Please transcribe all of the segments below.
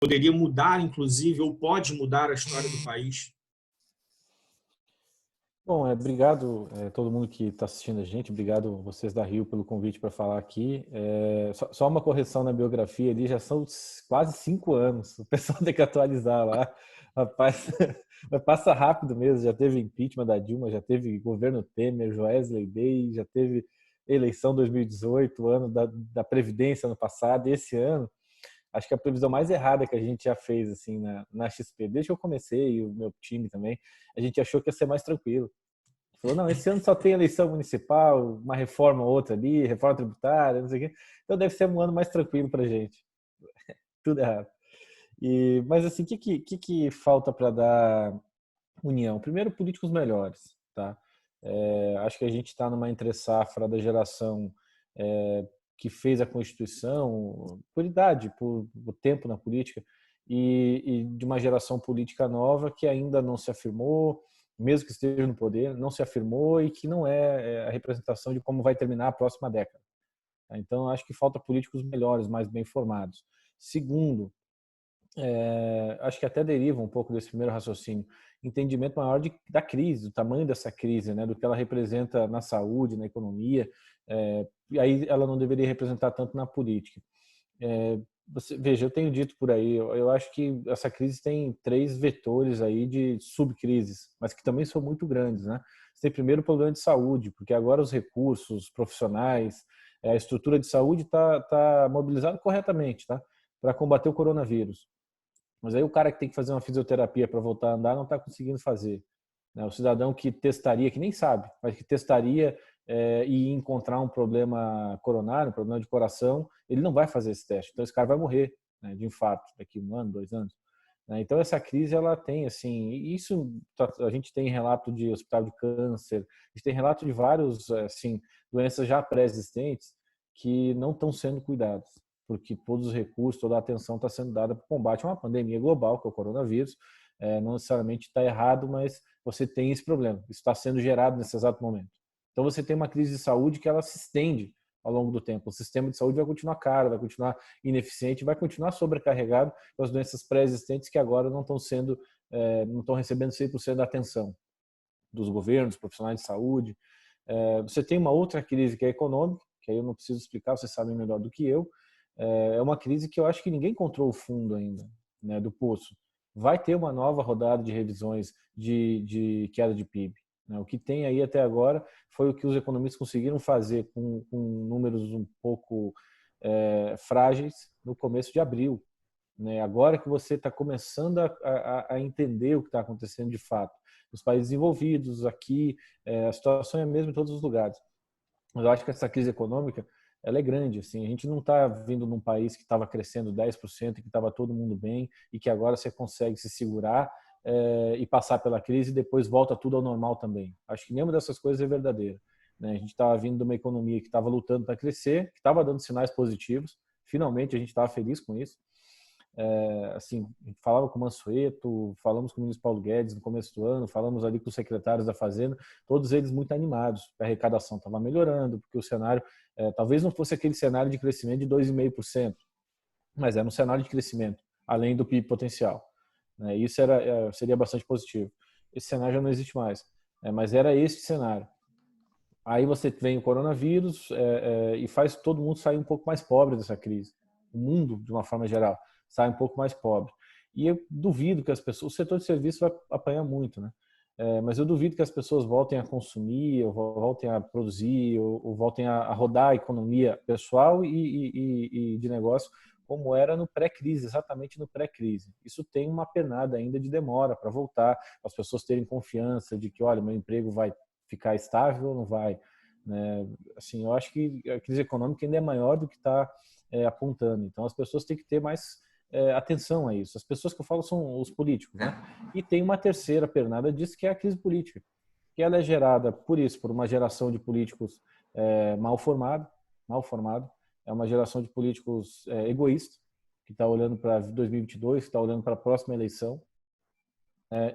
poderia mudar, inclusive, ou pode mudar a história do país? Bom, obrigado todo mundo que está assistindo a gente, obrigado vocês da Rio pelo convite para falar aqui. Só uma correção na biografia ali, já são quase 5 anos, o pessoal tem que atualizar lá. Rapaz, mas passa rápido mesmo, já teve impeachment da Dilma, já teve governo Temer, Joesley Day, já teve eleição 2018, ano da Previdência ano passado, e esse ano, acho que a previsão mais errada que a gente já fez assim na XP, desde que eu comecei e o meu time também, a gente achou que ia ser mais tranquilo. Falou, não, esse ano só tem eleição municipal, uma reforma ou outra ali, reforma tributária, não sei o quê. Então deve ser um ano mais tranquilo pra gente. Tudo errado. Mas assim, o que falta para dar união? Primeiro, políticos melhores, tá? Acho que a gente está numa entre-safra da geração que fez a Constituição, por idade, por tempo na política, e de uma geração política nova que ainda não se afirmou, mesmo que esteja no poder, não se afirmou e que não é a representação de como vai terminar a próxima década. Então, acho que falta políticos melhores, mais bem formados. Segundo, acho que até deriva um pouco desse primeiro raciocínio, entendimento maior da crise, do tamanho dessa crise, né, do que ela representa na saúde, na economia, e aí ela não deveria representar tanto na política. Veja, eu tenho dito por aí, eu acho que essa crise tem 3 vetores aí de subcrises, mas que também são muito grandes, né? Você tem primeiro o problema de saúde, porque agora os recursos profissionais, a estrutura de saúde está mobilizada corretamente, tá? Para combater o coronavírus. Mas aí o cara que tem que fazer uma fisioterapia para voltar a andar não está conseguindo fazer, né? O cidadão que testaria, que nem sabe, mas que testaria e encontrar um problema coronário, um problema de coração, ele não vai fazer esse teste. Então esse cara vai morrer, né, de infarto daqui 1 ano, 2 anos. Né? Então essa crise ela tem assim, isso a gente tem relato de hospital de câncer, a gente tem relato de vários assim doenças já pré-existentes que não estão sendo cuidadas, porque todos os recursos, toda a atenção está sendo dada para o combate a uma pandemia global, que é o coronavírus. Não necessariamente está errado, mas você tem esse problema. Isso está sendo gerado nesse exato momento. Então você tem uma crise de saúde que ela se estende ao longo do tempo. O sistema de saúde vai continuar caro, vai continuar ineficiente, vai continuar sobrecarregado com as doenças pré-existentes que agora não estão sendo, não estão recebendo 100% da atenção dos governos, profissionais de saúde. Você tem uma outra crise que é econômica, que aí eu não preciso explicar, vocês sabem melhor do que eu. É uma crise que eu acho que ninguém encontrou o fundo ainda, né, do poço. Vai ter uma nova rodada de revisões de queda de PIB. Né? O que tem aí até agora foi o que os economistas conseguiram fazer com números um pouco frágeis no começo de abril. Né? Agora que você está começando a entender o que está acontecendo de fato. Nos países desenvolvidos, aqui, a situação é a mesma em todos os lugares. Mas eu acho que essa crise econômica ela é grande. Assim, a gente não está vindo num país que estava crescendo 10% e que estava todo mundo bem e que agora você consegue se segurar e passar pela crise e depois volta tudo ao normal também. Acho que nenhuma dessas coisas é verdadeira. Né? A gente estava vindo de uma economia que estava lutando para crescer, que estava dando sinais positivos. Finalmente a gente estava feliz com isso. Assim, falava com o Mansueto, falamos com o ministro Paulo Guedes no começo do ano, falamos ali com os secretários da Fazenda, todos eles muito animados, a arrecadação estava melhorando, porque o cenário, talvez não fosse aquele cenário de crescimento de 2,5%, mas era um cenário de crescimento, além do PIB potencial. Né? Isso seria bastante positivo. Esse cenário já não existe mais, mas era esse cenário. Aí você vem o coronavírus e faz todo mundo sair um pouco mais pobre dessa crise. O mundo, de uma forma geral, sai um pouco mais pobre. E eu duvido que as pessoas... O setor de serviço vai apanhar muito, né? Mas eu duvido que as pessoas voltem a consumir, ou voltem a produzir, ou voltem a rodar a economia pessoal e de negócio como era no pré-crise, exatamente no pré-crise. Isso tem uma penada ainda de demora para voltar, as pessoas terem confiança de que, olha, meu emprego vai ficar estável ou não vai, né? Assim, eu acho que a crise econômica ainda é maior do que está apontando. Então, as pessoas têm que ter mais atenção a isso. As pessoas que eu falo são os políticos, né? E tem uma terceira pernada disso, que é a crise política, que ela é gerada por isso, por uma geração de políticos mal formado, é uma geração de políticos egoístas, que está olhando para 2022, que está olhando para a próxima eleição,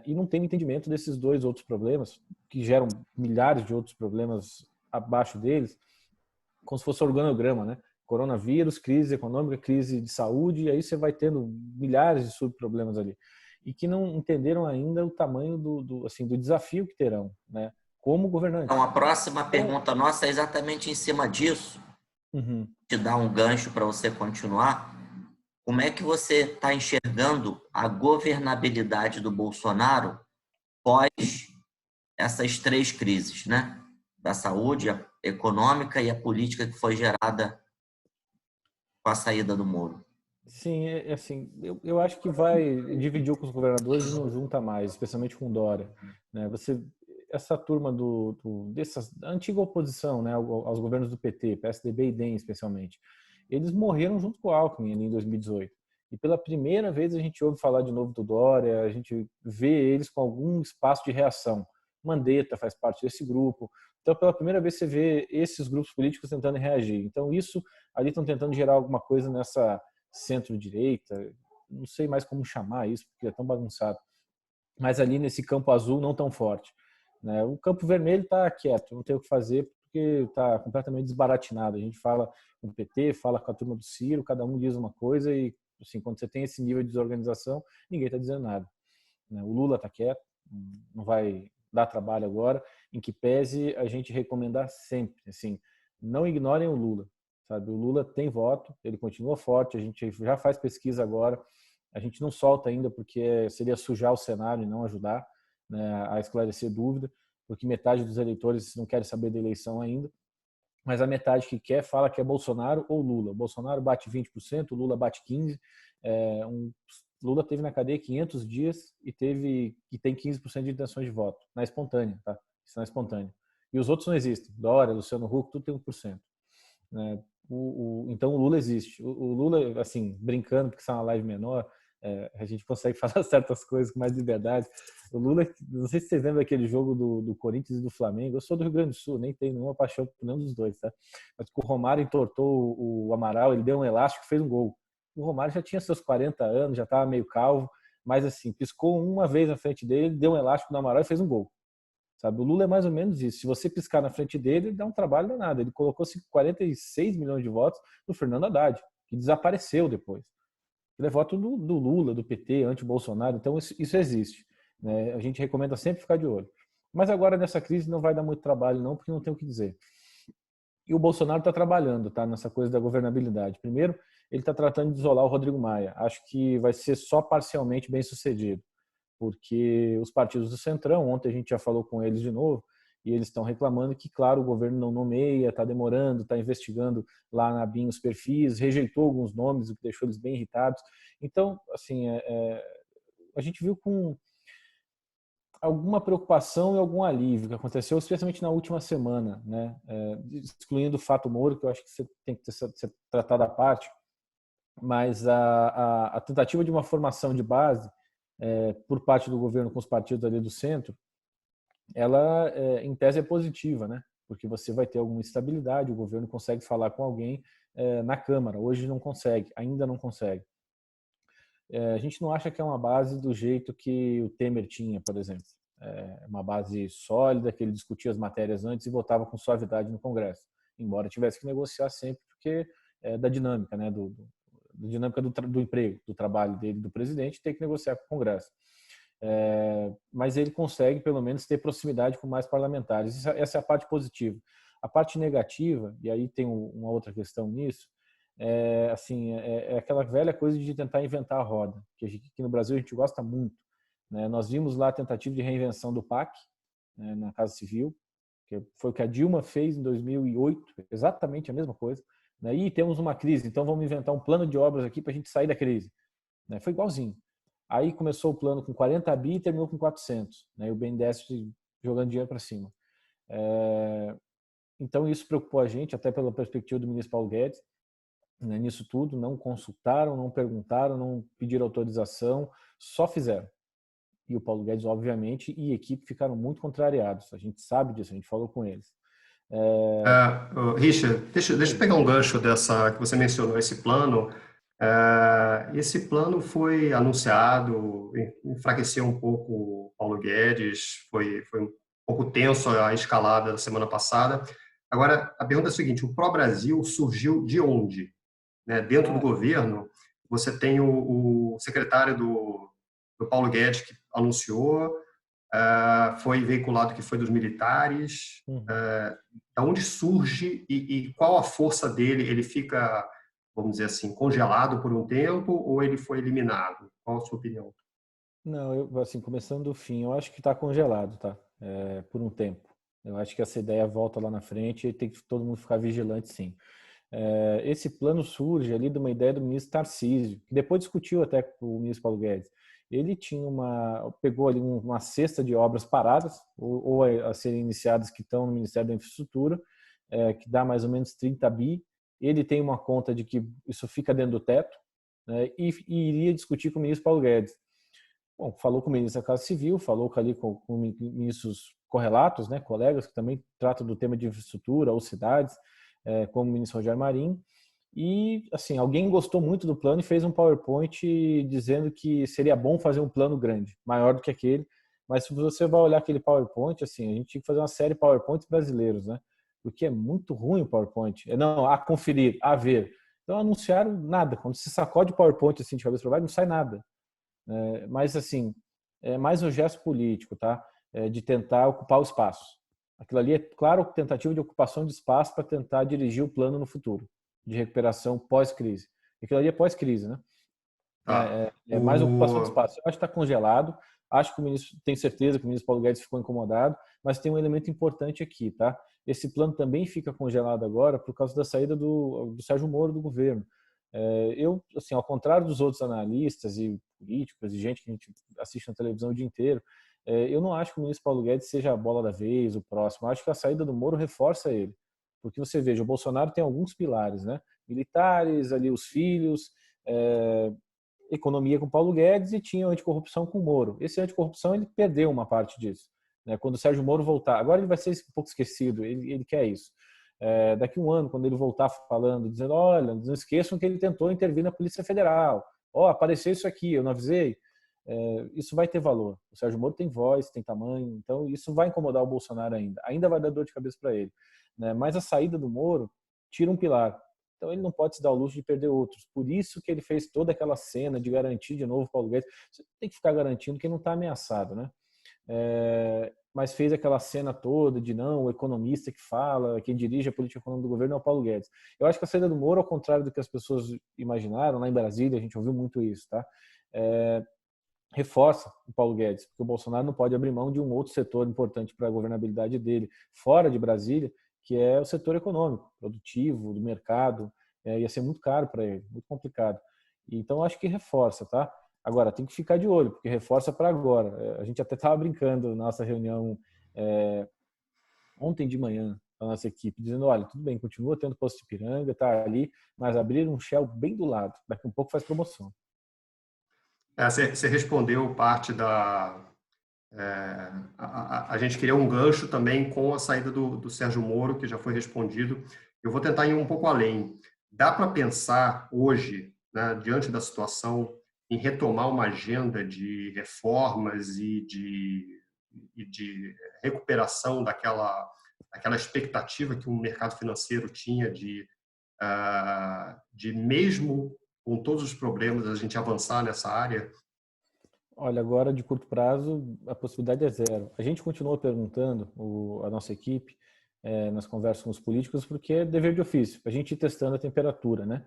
e não tem entendimento desses 2 outros problemas, que geram milhares de outros problemas abaixo deles, como se fosse organograma, né? Coronavírus, crise econômica, crise de saúde, e aí você vai tendo milhares de subproblemas ali. E que não entenderam ainda o tamanho assim, do desafio que terão, né, como governantes. Então, a próxima pergunta nossa é exatamente em cima disso. Uhum. Te dar um gancho para você continuar. Como é que você está enxergando a governabilidade do Bolsonaro pós essas 3 crises, né? Da saúde, a econômica e a política que foi gerada com a saída do Moro? Sim, assim, eu acho que vai dividir com os governadores e não junta mais, especialmente com o Dória, né? Essa turma da antiga oposição, né, aos governos do PT, PSDB e DEM especialmente, eles morreram junto com o Alckmin ali em 2018. E pela primeira vez a gente ouve falar de novo do Dória, a gente vê eles com algum espaço de reação. Mandetta faz parte desse grupo. Então, pela primeira vez você vê esses grupos políticos tentando reagir. Então, isso ali estão tentando gerar alguma coisa nessa centro-direita, não sei mais como chamar isso, porque é tão bagunçado, mas ali nesse campo azul não tão forte, né? O campo vermelho está quieto, não tem o que fazer porque está completamente desbaratinado. A gente fala com o PT, fala com a turma do Ciro, cada um diz uma coisa e, assim, quando você tem esse nível de desorganização, ninguém está dizendo nada, né? O Lula está quieto, não vai dar trabalho agora, em que pese a gente recomendar sempre, assim, não ignorem o Lula. Sabe, o Lula tem voto, ele continua forte, a gente já faz pesquisa agora, a gente não solta ainda porque seria sujar o cenário e não ajudar, né, a esclarecer dúvida, porque metade dos eleitores não querem saber da eleição ainda, mas a metade que quer fala que é Bolsonaro ou Lula. O Bolsonaro bate 20%, o Lula bate 15%. Lula teve na cadeia 500 dias e tem 15% de intenções de voto, na espontânea, tá? Isso na espontânea. E os outros não existem. Dória, Luciano Huck, tudo tem 1%. Né? Então o Lula existe. O Lula, assim, brincando, porque isso é uma live menor, a gente consegue falar certas coisas com mais liberdade. O Lula, não sei se vocês lembram daquele jogo do Corinthians e do Flamengo. Eu sou do Rio Grande do Sul, nem tenho nenhuma paixão por nenhum dos dois, tá? Mas o Romário entortou o Amaral, ele deu um elástico e fez um gol. O Romário já tinha seus 40 anos, já estava meio calvo, mas assim, piscou uma vez na frente dele, deu um elástico no Amaral e fez um gol. Sabe? O Lula é mais ou menos isso. Se você piscar na frente dele, ele dá um trabalho danado. Ele colocou 46 milhões de votos no Fernando Haddad, que desapareceu depois. Ele é voto do Lula, do PT, anti-Bolsonaro, então isso existe, né? A gente recomenda sempre ficar de olho. Mas agora nessa crise não vai dar muito trabalho não, porque não tem o que dizer. E o Bolsonaro está trabalhando, tá, nessa coisa da governabilidade. Primeiro, ele está tratando de isolar o Rodrigo Maia. Acho que vai ser só parcialmente bem sucedido, porque os partidos do Centrão, ontem a gente já falou com eles de novo, e eles estão reclamando que, claro, o governo não nomeia, está demorando, está investigando lá na BIM os perfis, rejeitou alguns nomes, o que deixou eles bem irritados. Então, assim, a gente viu com alguma preocupação e algum alívio que aconteceu, especialmente na última semana, né? Excluindo o fato Moro, que eu acho que você tem que ser tratado à parte, mas a tentativa de uma formação de base por parte do governo com os partidos ali do centro, ela, em tese, é positiva, né? Porque você vai ter alguma estabilidade, o governo consegue falar com alguém na Câmara. Hoje não consegue, ainda não consegue. A gente não acha que é uma base do jeito que o Temer tinha, por exemplo. Uma base sólida, que ele discutia as matérias antes e votava com suavidade no Congresso. Embora tivesse que negociar sempre, porque da dinâmica, né? Da dinâmica do emprego, do trabalho dele, do presidente, ter que negociar com o Congresso. Mas ele consegue, pelo menos, ter proximidade com mais parlamentares. Essa é a parte positiva. A parte negativa, e aí tem uma outra questão nisso, é aquela velha coisa de tentar inventar a roda, que aqui no Brasil a gente gosta muito, né? Nós vimos lá a tentativa de reinvenção do PAC, né, na Casa Civil, que foi o que a Dilma fez em 2008, exatamente a mesma coisa. Né? E temos uma crise, então vamos inventar um plano de obras aqui para a gente sair da crise. Né? Foi igualzinho. Aí começou o plano com 40 bi e terminou com 400. Né? E o BNDES jogando dinheiro para cima. Então isso preocupou a gente, até pela perspectiva do ministro Paulo Guedes. Né? Nisso tudo, não consultaram, não perguntaram, não pediram autorização, só fizeram. E o Paulo Guedes, obviamente, e a equipe ficaram muito contrariados. A gente sabe disso, a gente falou com eles. Richard, deixa eu pegar um gancho dessa que você mencionou, esse plano. Esse plano foi anunciado, enfraqueceu um pouco o Paulo Guedes, foi um pouco tenso a escalada da semana passada, Agora, a pergunta é a seguinte, o Pró-Brasil surgiu de onde? Né? Dentro do governo, você tem o secretário do Paulo Guedes, que anunciou, foi veiculado que foi dos militares. Da onde surge e qual a força dele? Ele fica, vamos dizer assim, congelado por um tempo ou ele foi eliminado? Qual a sua opinião? Não, eu, assim, começando do fim, eu acho que está congelado, tá? Por um tempo. Eu acho que essa ideia volta lá na frente e tem que todo mundo ficar vigilante, sim. Esse plano surge ali de uma ideia do ministro Tarcísio, que depois discutiu até com o ministro Paulo Guedes. Ele pegou ali uma cesta de obras paradas, ou a serem iniciadas que estão no Ministério da Infraestrutura, que dá mais ou menos 30 bi. Ele tem uma conta de que isso fica dentro do teto, né, e iria discutir com o ministro Paulo Guedes. Bom, falou com o ministro da Casa Civil, falou ali com ministros correlatos, né, colegas que também tratam do tema de infraestrutura ou cidades, como o ministro Rogério Marinho. E, assim, alguém gostou muito do plano e fez um PowerPoint dizendo que seria bom fazer um plano grande, maior do que aquele. Mas se você vai olhar aquele PowerPoint, assim, a gente tinha que fazer uma série de PowerPoints brasileiros, né? Porque é muito ruim o PowerPoint. Não, a conferir, a ver. Então, anunciaram nada. Quando se sacode o PowerPoint assim de cabeça para baixo, não sai nada. Mas, assim, é mais um gesto político, tá? De tentar ocupar o espaço. Aquilo ali é, claro, tentativa de ocupação de espaço para tentar dirigir o plano no futuro, de recuperação pós-crise. Aquilo ali é pós-crise, né? Mais ocupação de espaço. Eu acho que está congelado. Acho que o ministro, tenho certeza que o ministro Paulo Guedes ficou incomodado, mas tem um elemento importante aqui, tá? Esse plano também fica congelado agora por causa da saída do Sérgio Moro do governo. Eu, assim, ao contrário dos outros analistas e políticos e gente que a gente assiste na televisão o dia inteiro, eu não acho que o ministro Paulo Guedes seja a bola da vez, o próximo. Eu acho que a saída do Moro reforça ele. Porque você veja, o Bolsonaro tem alguns pilares, né? Militares, ali os filhos, economia com Paulo Guedes e tinha anticorrupção com o Moro. Esse anticorrupção, ele perdeu uma parte disso, né? Quando o Sérgio Moro voltar, agora ele vai ser um pouco esquecido, ele quer isso. Daqui um ano, quando ele voltar falando, dizendo, olha, não esqueçam que ele tentou intervir na Polícia Federal, apareceu isso aqui, eu não avisei, isso vai ter valor. O Sérgio Moro tem voz, tem tamanho, então isso vai incomodar o Bolsonaro ainda vai dar dor de cabeça para ele, né? Mas a saída do Moro tira um pilar, então ele não pode se dar o luxo de perder outros. Por isso que ele fez toda aquela cena de garantir de novo o Paulo Guedes. Você tem que ficar garantindo que ele não está ameaçado, né? Mas fez aquela cena toda de não, o economista que fala, quem dirige a política econômica do governo é o Paulo Guedes. Eu acho que a saída do Moro, ao contrário do que as pessoas imaginaram, lá em Brasília a gente ouviu muito isso, tá? Reforça o Paulo Guedes, porque o Bolsonaro não pode abrir mão de um outro setor importante para a governabilidade dele, fora de Brasília, que é o setor econômico, produtivo, do mercado. Ia ser muito caro para ele, muito complicado. Então, acho que reforça, tá? Agora, tem que ficar de olho, porque reforça para agora. A gente até estava brincando na nossa reunião ontem de manhã, a nossa equipe, dizendo, olha, tudo bem, continua tendo posto de Ipiranga, tá ali, mas abrir um Shell bem do lado, daqui a um pouco faz promoção. Você respondeu parte da... a gente queria um gancho também com a saída do Sérgio Moro, que já foi respondido. Eu vou tentar ir um pouco além. Dá para pensar hoje, né, diante da situação, em retomar uma agenda de reformas e de recuperação daquela expectativa que o mercado financeiro tinha de mesmo com todos os problemas, a gente avançar nessa área? Olha, agora de curto prazo a possibilidade é zero. A gente continua perguntando, a nossa equipe, nas conversas com os políticos, porque é dever de ofício, a gente ir testando a temperatura, né?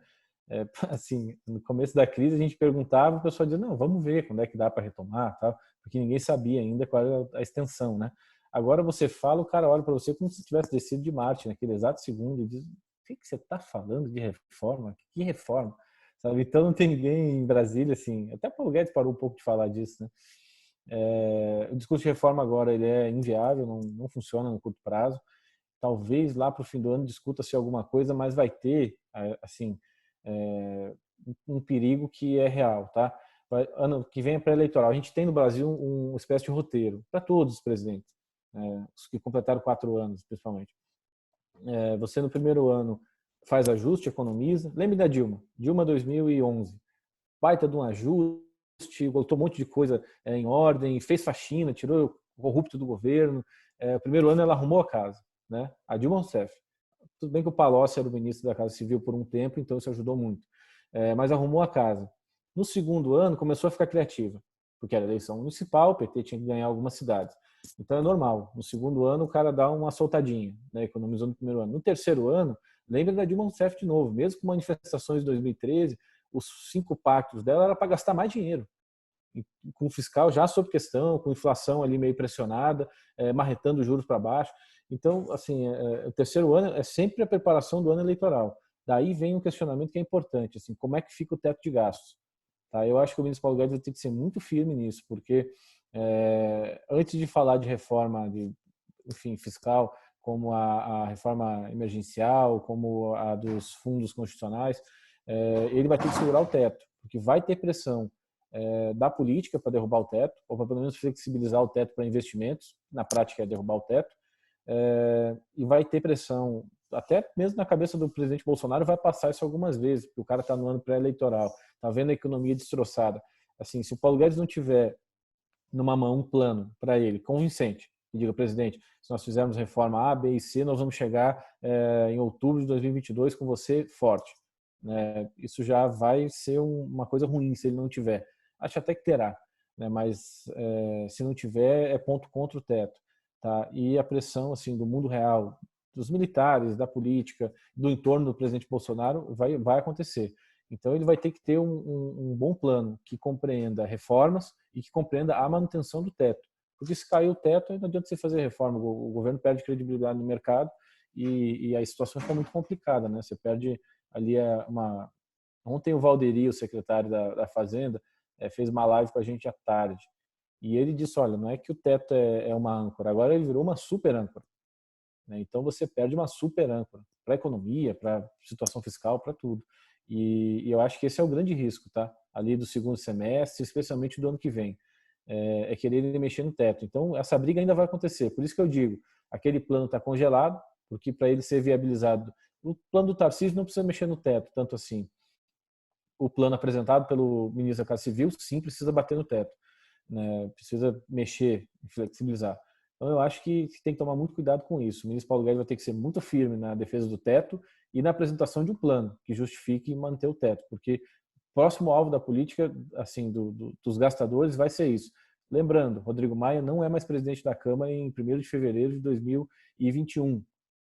Assim, no começo da crise a gente perguntava, o pessoal dizia, não, vamos ver quando é que dá para retomar, tal, porque ninguém sabia ainda qual era a extensão, né? Agora você fala, o cara olha para você como se tivesse descido de Marte naquele exato segundo e diz, o que você está falando de reforma? Que reforma? Sabe? Então não tem ninguém em Brasília, assim, até o Paulo Guedes parou um pouco de falar disso, né? O discurso de reforma agora ele é inviável, não funciona no curto prazo. Talvez lá para o fim do ano discuta-se alguma coisa, mas vai ter, assim, um perigo que é real, tá? Ano que vem é pré-eleitoral. A gente tem no Brasil uma espécie de roteiro para todos os presidentes, os que completaram 4 anos, principalmente. Você no primeiro ano faz ajuste, economiza. Lembre da Dilma. Dilma 2011. Baita de um ajuste, botou um monte de coisa em ordem, fez faxina, tirou o corrupto do governo. O primeiro ano ela arrumou a casa, né? A Dilma Rousseff. Tudo bem que o Palocci era o ministro da Casa Civil por um tempo, então isso ajudou muito. Mas arrumou a casa. No segundo ano, começou a ficar criativa, porque era eleição municipal, o PT tinha que ganhar algumas cidades. Então é normal. No segundo ano, o cara dá uma soltadinha, né? Economizou no primeiro ano. No terceiro ano, lembra da Dilma Rousseff de novo. Mesmo com manifestações de 2013, os 5 pactos dela era para gastar mais dinheiro. Com o fiscal já sob questão, com inflação ali meio pressionada, marretando os juros para baixo. Então, assim, o terceiro ano é sempre a preparação do ano eleitoral. Daí vem um questionamento que é importante, assim, como é que fica o teto de gastos? Tá? Eu acho que o ministro Paulo Guedes vai ter que ser muito firme nisso, porque antes de falar de reforma fiscal, como a reforma emergencial, como a dos fundos constitucionais, ele vai ter que segurar o teto, porque vai ter pressão da política para derrubar o teto, ou para pelo menos flexibilizar o teto para investimentos, na prática é derrubar o teto, e vai ter pressão, até mesmo na cabeça do presidente Bolsonaro, vai passar isso algumas vezes, porque o cara está no ano pré-eleitoral, está vendo a economia destroçada. Assim, se o Paulo Guedes não tiver numa mão um plano para ele, convincente, e diga, presidente, se nós fizermos reforma A, B e C, nós vamos chegar em outubro de 2022 com você forte. Isso já vai ser uma coisa ruim se ele não tiver. Acho até que terá, né? Mas se não tiver, é ponto contra o teto. Tá? E a pressão assim, do mundo real, dos militares, da política, do entorno do presidente Bolsonaro vai acontecer. Então ele vai ter que ter um bom plano que compreenda reformas e que compreenda a manutenção do teto. Porque se cair o teto, não adianta você fazer reforma. O governo perde credibilidade no mercado e a situação fica muito complicada, né? Você perde ali Ontem o Valderi, o secretário da Fazenda, fez uma live com a gente à tarde. E ele disse, olha, não é que o teto é uma âncora, agora ele virou uma super âncora. Né? Então você perde uma super âncora para a economia, para a situação fiscal, para tudo. E eu acho que esse é o grande risco, tá? Ali do segundo semestre, especialmente do ano que vem, é querer mexer no teto. Então essa briga ainda vai acontecer. Por isso que eu digo, aquele plano está congelado, porque para ele ser viabilizado, o plano do Tarcísio não precisa mexer no teto, tanto assim. O plano apresentado pelo ministro da Casa Civil, sim, precisa bater no teto, né? Precisa mexer, flexibilizar. Então, eu acho que tem que tomar muito cuidado com isso. O ministro Paulo Guedes vai ter que ser muito firme na defesa do teto e na apresentação de um plano que justifique manter o teto, porque o próximo alvo da política, assim, dos gastadores vai ser isso. Lembrando, Rodrigo Maia não é mais presidente da Câmara em 1º de fevereiro de 2021.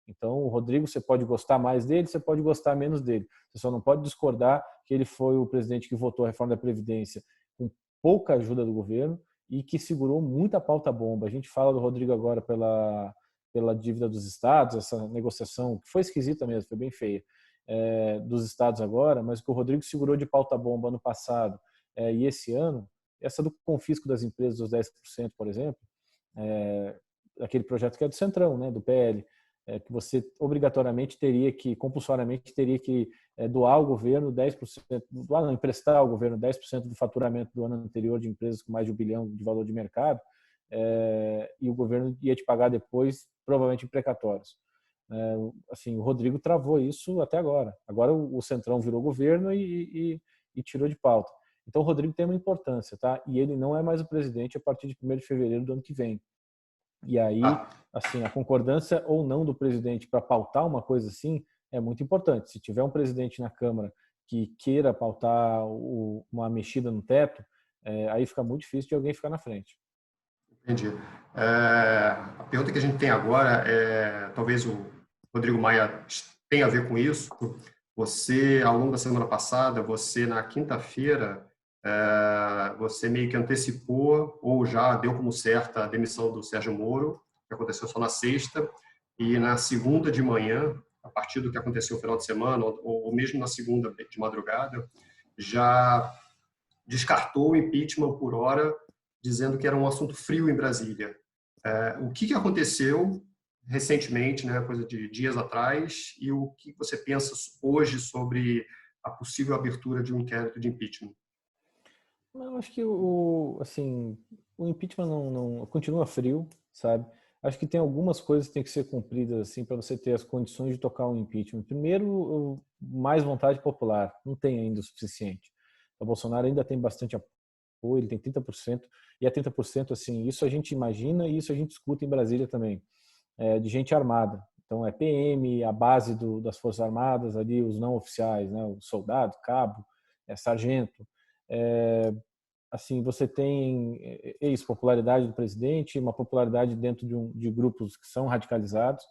Então, o Rodrigo, você pode gostar mais dele, você pode gostar menos dele. Você só não pode discordar que ele foi o presidente que votou a reforma da Previdência com pouca ajuda do governo e que segurou muita pauta-bomba. A gente fala do Rodrigo agora pela dívida dos estados, essa negociação, que foi esquisita mesmo, foi bem feia, dos estados agora, mas o que o Rodrigo segurou de pauta-bomba ano passado e esse ano, essa do confisco das empresas dos 10%, por exemplo, aquele projeto que é do Centrão, né, do PL, que você obrigatoriamente compulsoriamente teria que doar ao governo 10%, emprestar ao governo 10% do faturamento do ano anterior de empresas com mais de 1 bilhão de valor de mercado, e o governo ia te pagar depois, provavelmente em precatórios. Assim, o Rodrigo travou isso até agora. Agora o Centrão virou governo e tirou de pauta. Então o Rodrigo tem uma importância, tá? E ele não é mais o presidente a partir de 1º de fevereiro do ano que vem. E aí, assim, a concordância ou não do presidente para pautar uma coisa assim é muito importante. Se tiver um presidente na Câmara que queira pautar uma mexida no teto, aí fica muito difícil de alguém ficar na frente. Entendi. A pergunta que a gente tem agora talvez o Rodrigo Maia tenha a ver com isso. Você, ao longo da semana passada, na quinta-feira, você meio que antecipou ou já deu como certa a demissão do Sérgio Moro, que aconteceu só na sexta, e na segunda de manhã, a partir do que aconteceu no final de semana, ou mesmo na segunda de madrugada, já descartou o impeachment por hora, dizendo que era um assunto frio em Brasília. O que aconteceu recentemente, né, coisa de dias atrás, e o que você pensa hoje sobre a possível abertura de um inquérito de impeachment? Eu acho que o impeachment não continua frio, sabe? Acho que tem algumas coisas que têm que ser cumpridas assim para você ter as condições de tocar um impeachment. Primeiro, mais vontade popular, não tem ainda o suficiente. O Bolsonaro ainda tem bastante apoio, ele tem 30%, e a 30%, assim, isso a gente imagina e isso a gente escuta em Brasília também, de gente armada. Então, é PM, a base das Forças Armadas, ali, os não oficiais, né? O soldado, cabo, sargento. Assim, você tem ex-popularidade do presidente, uma popularidade dentro de grupos que são radicalizados,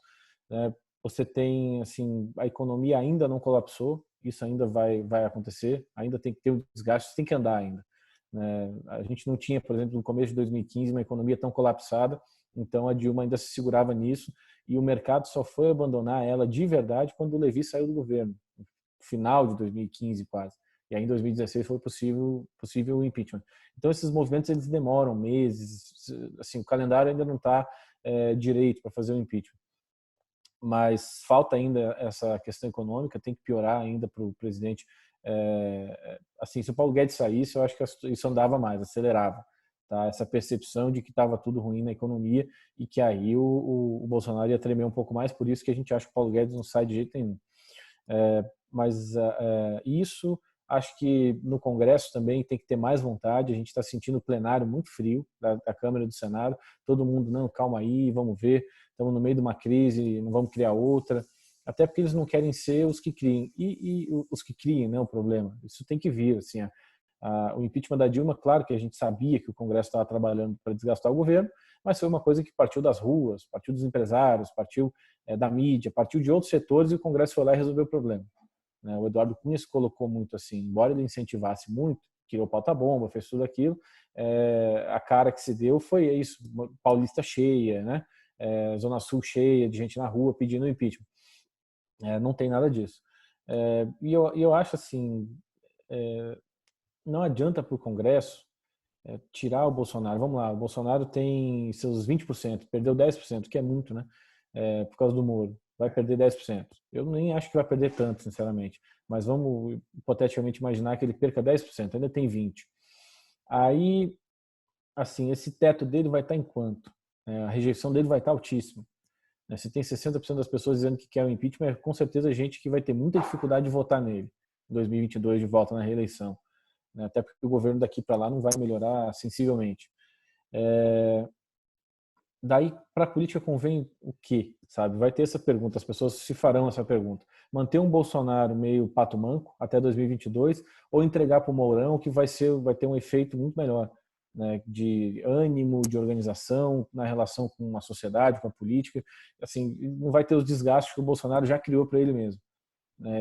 né? Você tem, assim, a economia ainda não colapsou, isso ainda vai acontecer, ainda tem que ter um desgaste, tem que andar ainda, né? A gente não tinha, por exemplo, no começo de 2015, uma economia tão colapsada, então a Dilma ainda se segurava nisso e o mercado só foi abandonar ela de verdade quando o Levi saiu do governo, no final de 2015 quase. E aí em 2016 foi possível o impeachment. Então esses movimentos eles demoram meses, assim, o calendário ainda não está direito para fazer o impeachment. Mas falta ainda essa questão econômica, tem que piorar ainda para o presidente. Assim, se o Paulo Guedes saísse, eu acho que isso andava mais, acelerava, tá? Essa percepção de que estava tudo ruim na economia e que aí o Bolsonaro ia tremer um pouco mais, por isso que a gente acha que o Paulo Guedes não sai de jeito nenhum. Mas isso, acho que no Congresso também tem que ter mais vontade. A gente está sentindo o plenário muito frio da Câmara e do Senado. Todo mundo, não, calma aí, vamos ver. Estamos no meio de uma crise, não vamos criar outra. Até porque eles não querem ser os que criem. E os que criem, não é o problema. Isso tem que vir. Assim, o impeachment da Dilma, claro que a gente sabia que o Congresso estava trabalhando para desgastar o governo, mas foi uma coisa que partiu das ruas, partiu dos empresários, partiu da mídia, partiu de outros setores e o Congresso foi lá e resolveu o problema. O Eduardo Cunha se colocou muito assim, embora ele incentivasse muito, tirou pauta-bomba, fez tudo aquilo, a cara que se deu foi isso, Paulista cheia, né? Zona Sul cheia de gente na rua pedindo impeachment. Não tem nada disso. E eu acho assim, não adianta para o Congresso tirar o Bolsonaro. Vamos lá, o Bolsonaro tem seus 20%, perdeu 10%, que é muito, né? Por causa do Moro. Vai perder 10%. Eu nem acho que vai perder tanto, sinceramente. Mas vamos hipoteticamente imaginar que ele perca 10%, ainda tem 20%. Aí, assim, esse teto dele vai estar em quanto? A rejeição dele vai estar altíssima. Se tem 60% das pessoas dizendo que quer o impeachment, é com certeza gente que vai ter muita dificuldade de votar nele em 2022 de volta na reeleição. Até porque o governo daqui para lá não vai melhorar sensivelmente. Daí, para a política convém o quê? Sabe? Vai ter essa pergunta, as pessoas se farão essa pergunta. Manter um Bolsonaro meio pato manco até 2022 ou entregar para o Mourão, que vai ter um efeito muito melhor, né? De ânimo, de organização, na relação com a sociedade, com a política. Assim, não vai ter os desgastes que o Bolsonaro já criou para ele mesmo.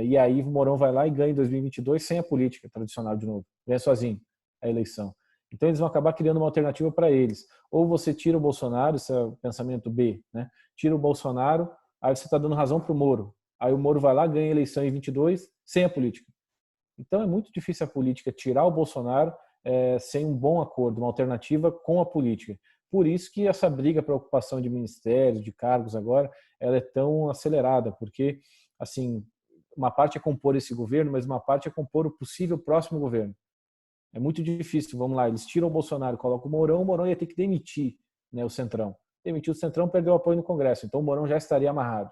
E aí o Mourão vai lá e ganha em 2022 sem a política tradicional de novo. Ganha sozinho a eleição. Então eles vão acabar criando uma alternativa para eles. Ou você tira o Bolsonaro, esse é o pensamento B, né? Tira o Bolsonaro, aí você está dando razão para o Moro. Aí o Moro vai lá, ganha a eleição em 22 sem a política. Então é muito difícil a política tirar o Bolsonaro sem um bom acordo, uma alternativa com a política. Por isso que essa briga para ocupação de ministérios, de cargos agora, ela é tão acelerada, porque assim, uma parte é compor esse governo, mas uma parte é compor o possível próximo governo. É muito difícil, vamos lá, eles tiram o Bolsonaro, colocam o Mourão ia ter que demitir, né, o Centrão. Demitiu o Centrão, perdeu o apoio no Congresso, então o Mourão já estaria amarrado,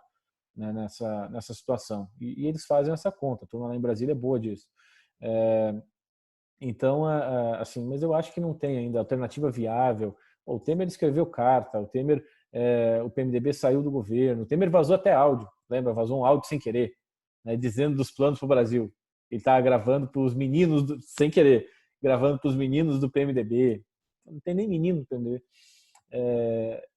né, nessa situação. E eles fazem essa conta, a turma lá em Brasília é boa disso. Então, assim, mas eu acho que não tem ainda alternativa viável. O Temer escreveu carta, o Temer, o PMDB saiu do governo, o Temer vazou até áudio, lembra? Vazou um áudio sem querer, né, dizendo dos planos para o Brasil. Ele estava gravando para os meninos, sem querer, gravando para os meninos do PMDB. Não tem nem menino do PMDB.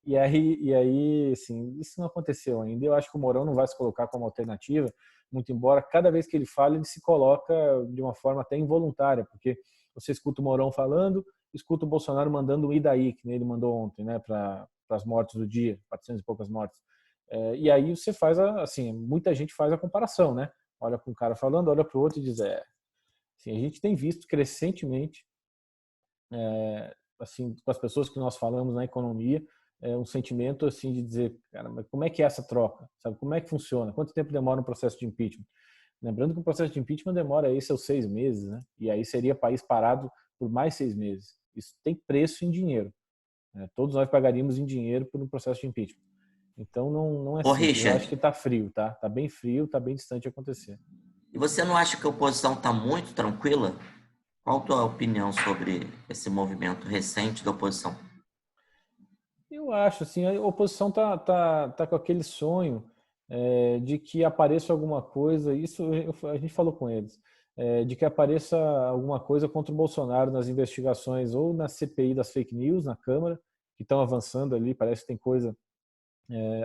E aí, assim, isso não aconteceu ainda. Eu acho que o Mourão não vai se colocar como alternativa, muito embora cada vez que ele fala, ele se coloca de uma forma até involuntária, porque você escuta o Mourão falando, escuta o Bolsonaro mandando um e daí, que nem ele mandou ontem, né, para as mortes do dia, 400 e poucas mortes. E aí você faz, assim, muita gente faz a comparação, né? Olha para um cara falando, olha para o outro e diz, assim, a gente tem visto crescentemente, assim, com as pessoas que nós falamos na economia, um sentimento assim de dizer, cara, mas como é que é essa troca? Sabe, como é que funciona? Quanto tempo demora um processo de impeachment? Lembrando que o processo de impeachment demora aí seus 6 meses, né? E aí seria país parado por mais 6 meses. Isso tem preço em dinheiro, né? Todos nós pagaríamos em dinheiro por um processo de impeachment. Então não é simples. Richard, eu acho que está frio, tá? Está bem frio, está bem distante de acontecer. E você não acha que a oposição está muito tranquila? Qual a tua opinião sobre esse movimento recente da oposição? Eu acho, assim, a oposição tá com aquele sonho de que apareça alguma coisa, isso a gente falou com eles, de que apareça alguma coisa contra o Bolsonaro nas investigações ou na CPI das fake news na Câmara, que estão avançando ali, parece que tem coisa,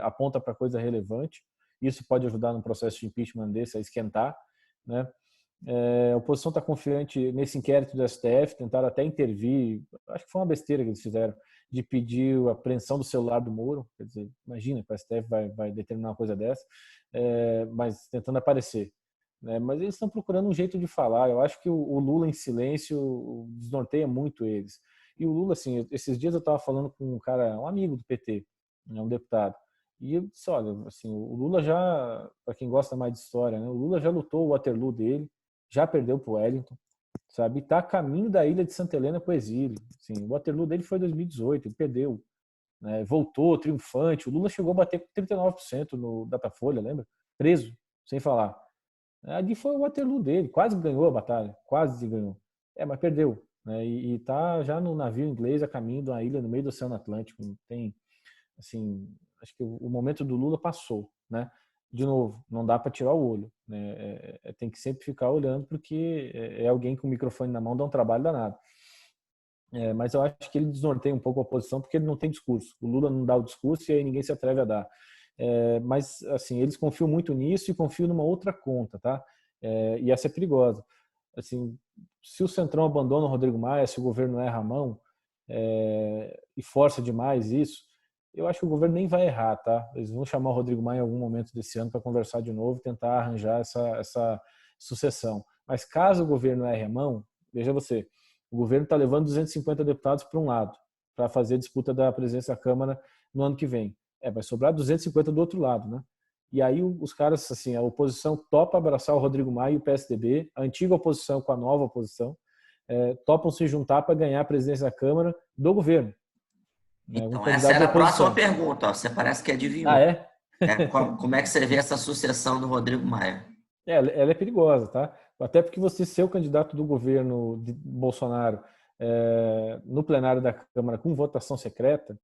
aponta para coisa relevante. Isso pode ajudar no processo de impeachment desse a esquentar, né? A oposição está confiante nesse inquérito do STF, tentaram até intervir, acho que foi uma besteira que eles fizeram, de pedir a apreensão do celular do Moro. Quer dizer, imagina que o STF vai determinar uma coisa dessa, mas tentando aparecer, né? Mas eles estão procurando um jeito de falar. Eu acho que o Lula em silêncio desnorteia muito eles. E o Lula, assim, esses dias eu estava falando com um cara, um amigo do PT, né, um deputado, e eu disse, olha, assim, o Lula já, para quem gosta mais de história, né, o Lula já lutou o Waterloo dele, já perdeu para o Wellington, sabe? E está a caminho da ilha de Santa Helena para o exílio. Assim, o Waterloo dele foi em 2018, ele perdeu, né? Voltou triunfante. O Lula chegou a bater com 39% no Datafolha, lembra? Preso, sem falar. Ali foi o Waterloo dele, quase ganhou a batalha, quase ganhou. Mas perdeu, né? E tá já no navio inglês a caminho de uma ilha no meio do Oceano Atlântico. Tem, assim, acho que o momento do Lula passou, né? De novo, não dá para tirar o olho, né? Tem que sempre ficar olhando, porque é alguém com o microfone na mão, dá um trabalho danado. Mas eu acho que ele desnorteia um pouco a oposição, porque ele não tem discurso. O Lula não dá o discurso e aí ninguém se atreve a dar. Mas, assim, eles confiam muito nisso e confiam numa outra conta, tá? E essa é perigosa. Assim, se o Centrão abandona o Rodrigo Maia, se o governo erra a mão e força demais isso, eu acho que o governo nem vai errar, tá? Eles vão chamar o Rodrigo Maia em algum momento desse ano para conversar de novo, tentar arranjar essa sucessão. Mas caso o governo erre a mão, veja você, o governo está levando 250 deputados para um lado, para fazer a disputa da presidência da Câmara no ano que vem. Vai sobrar 250 do outro lado, né? E aí os caras, assim, a oposição topa abraçar o Rodrigo Maia e o PSDB, a antiga oposição com a nova oposição, topam se juntar para ganhar a presidência da Câmara do governo. Um Então, essa candidato era da a próxima oposição. pergunta. Ó. Você parece que adivinhou. Ah, é? Como é que você vê essa sucessão do Rodrigo Maia? Ela é perigosa, tá? Até porque você ser o candidato do governo de Bolsonaro no plenário da Câmara com votação secreta,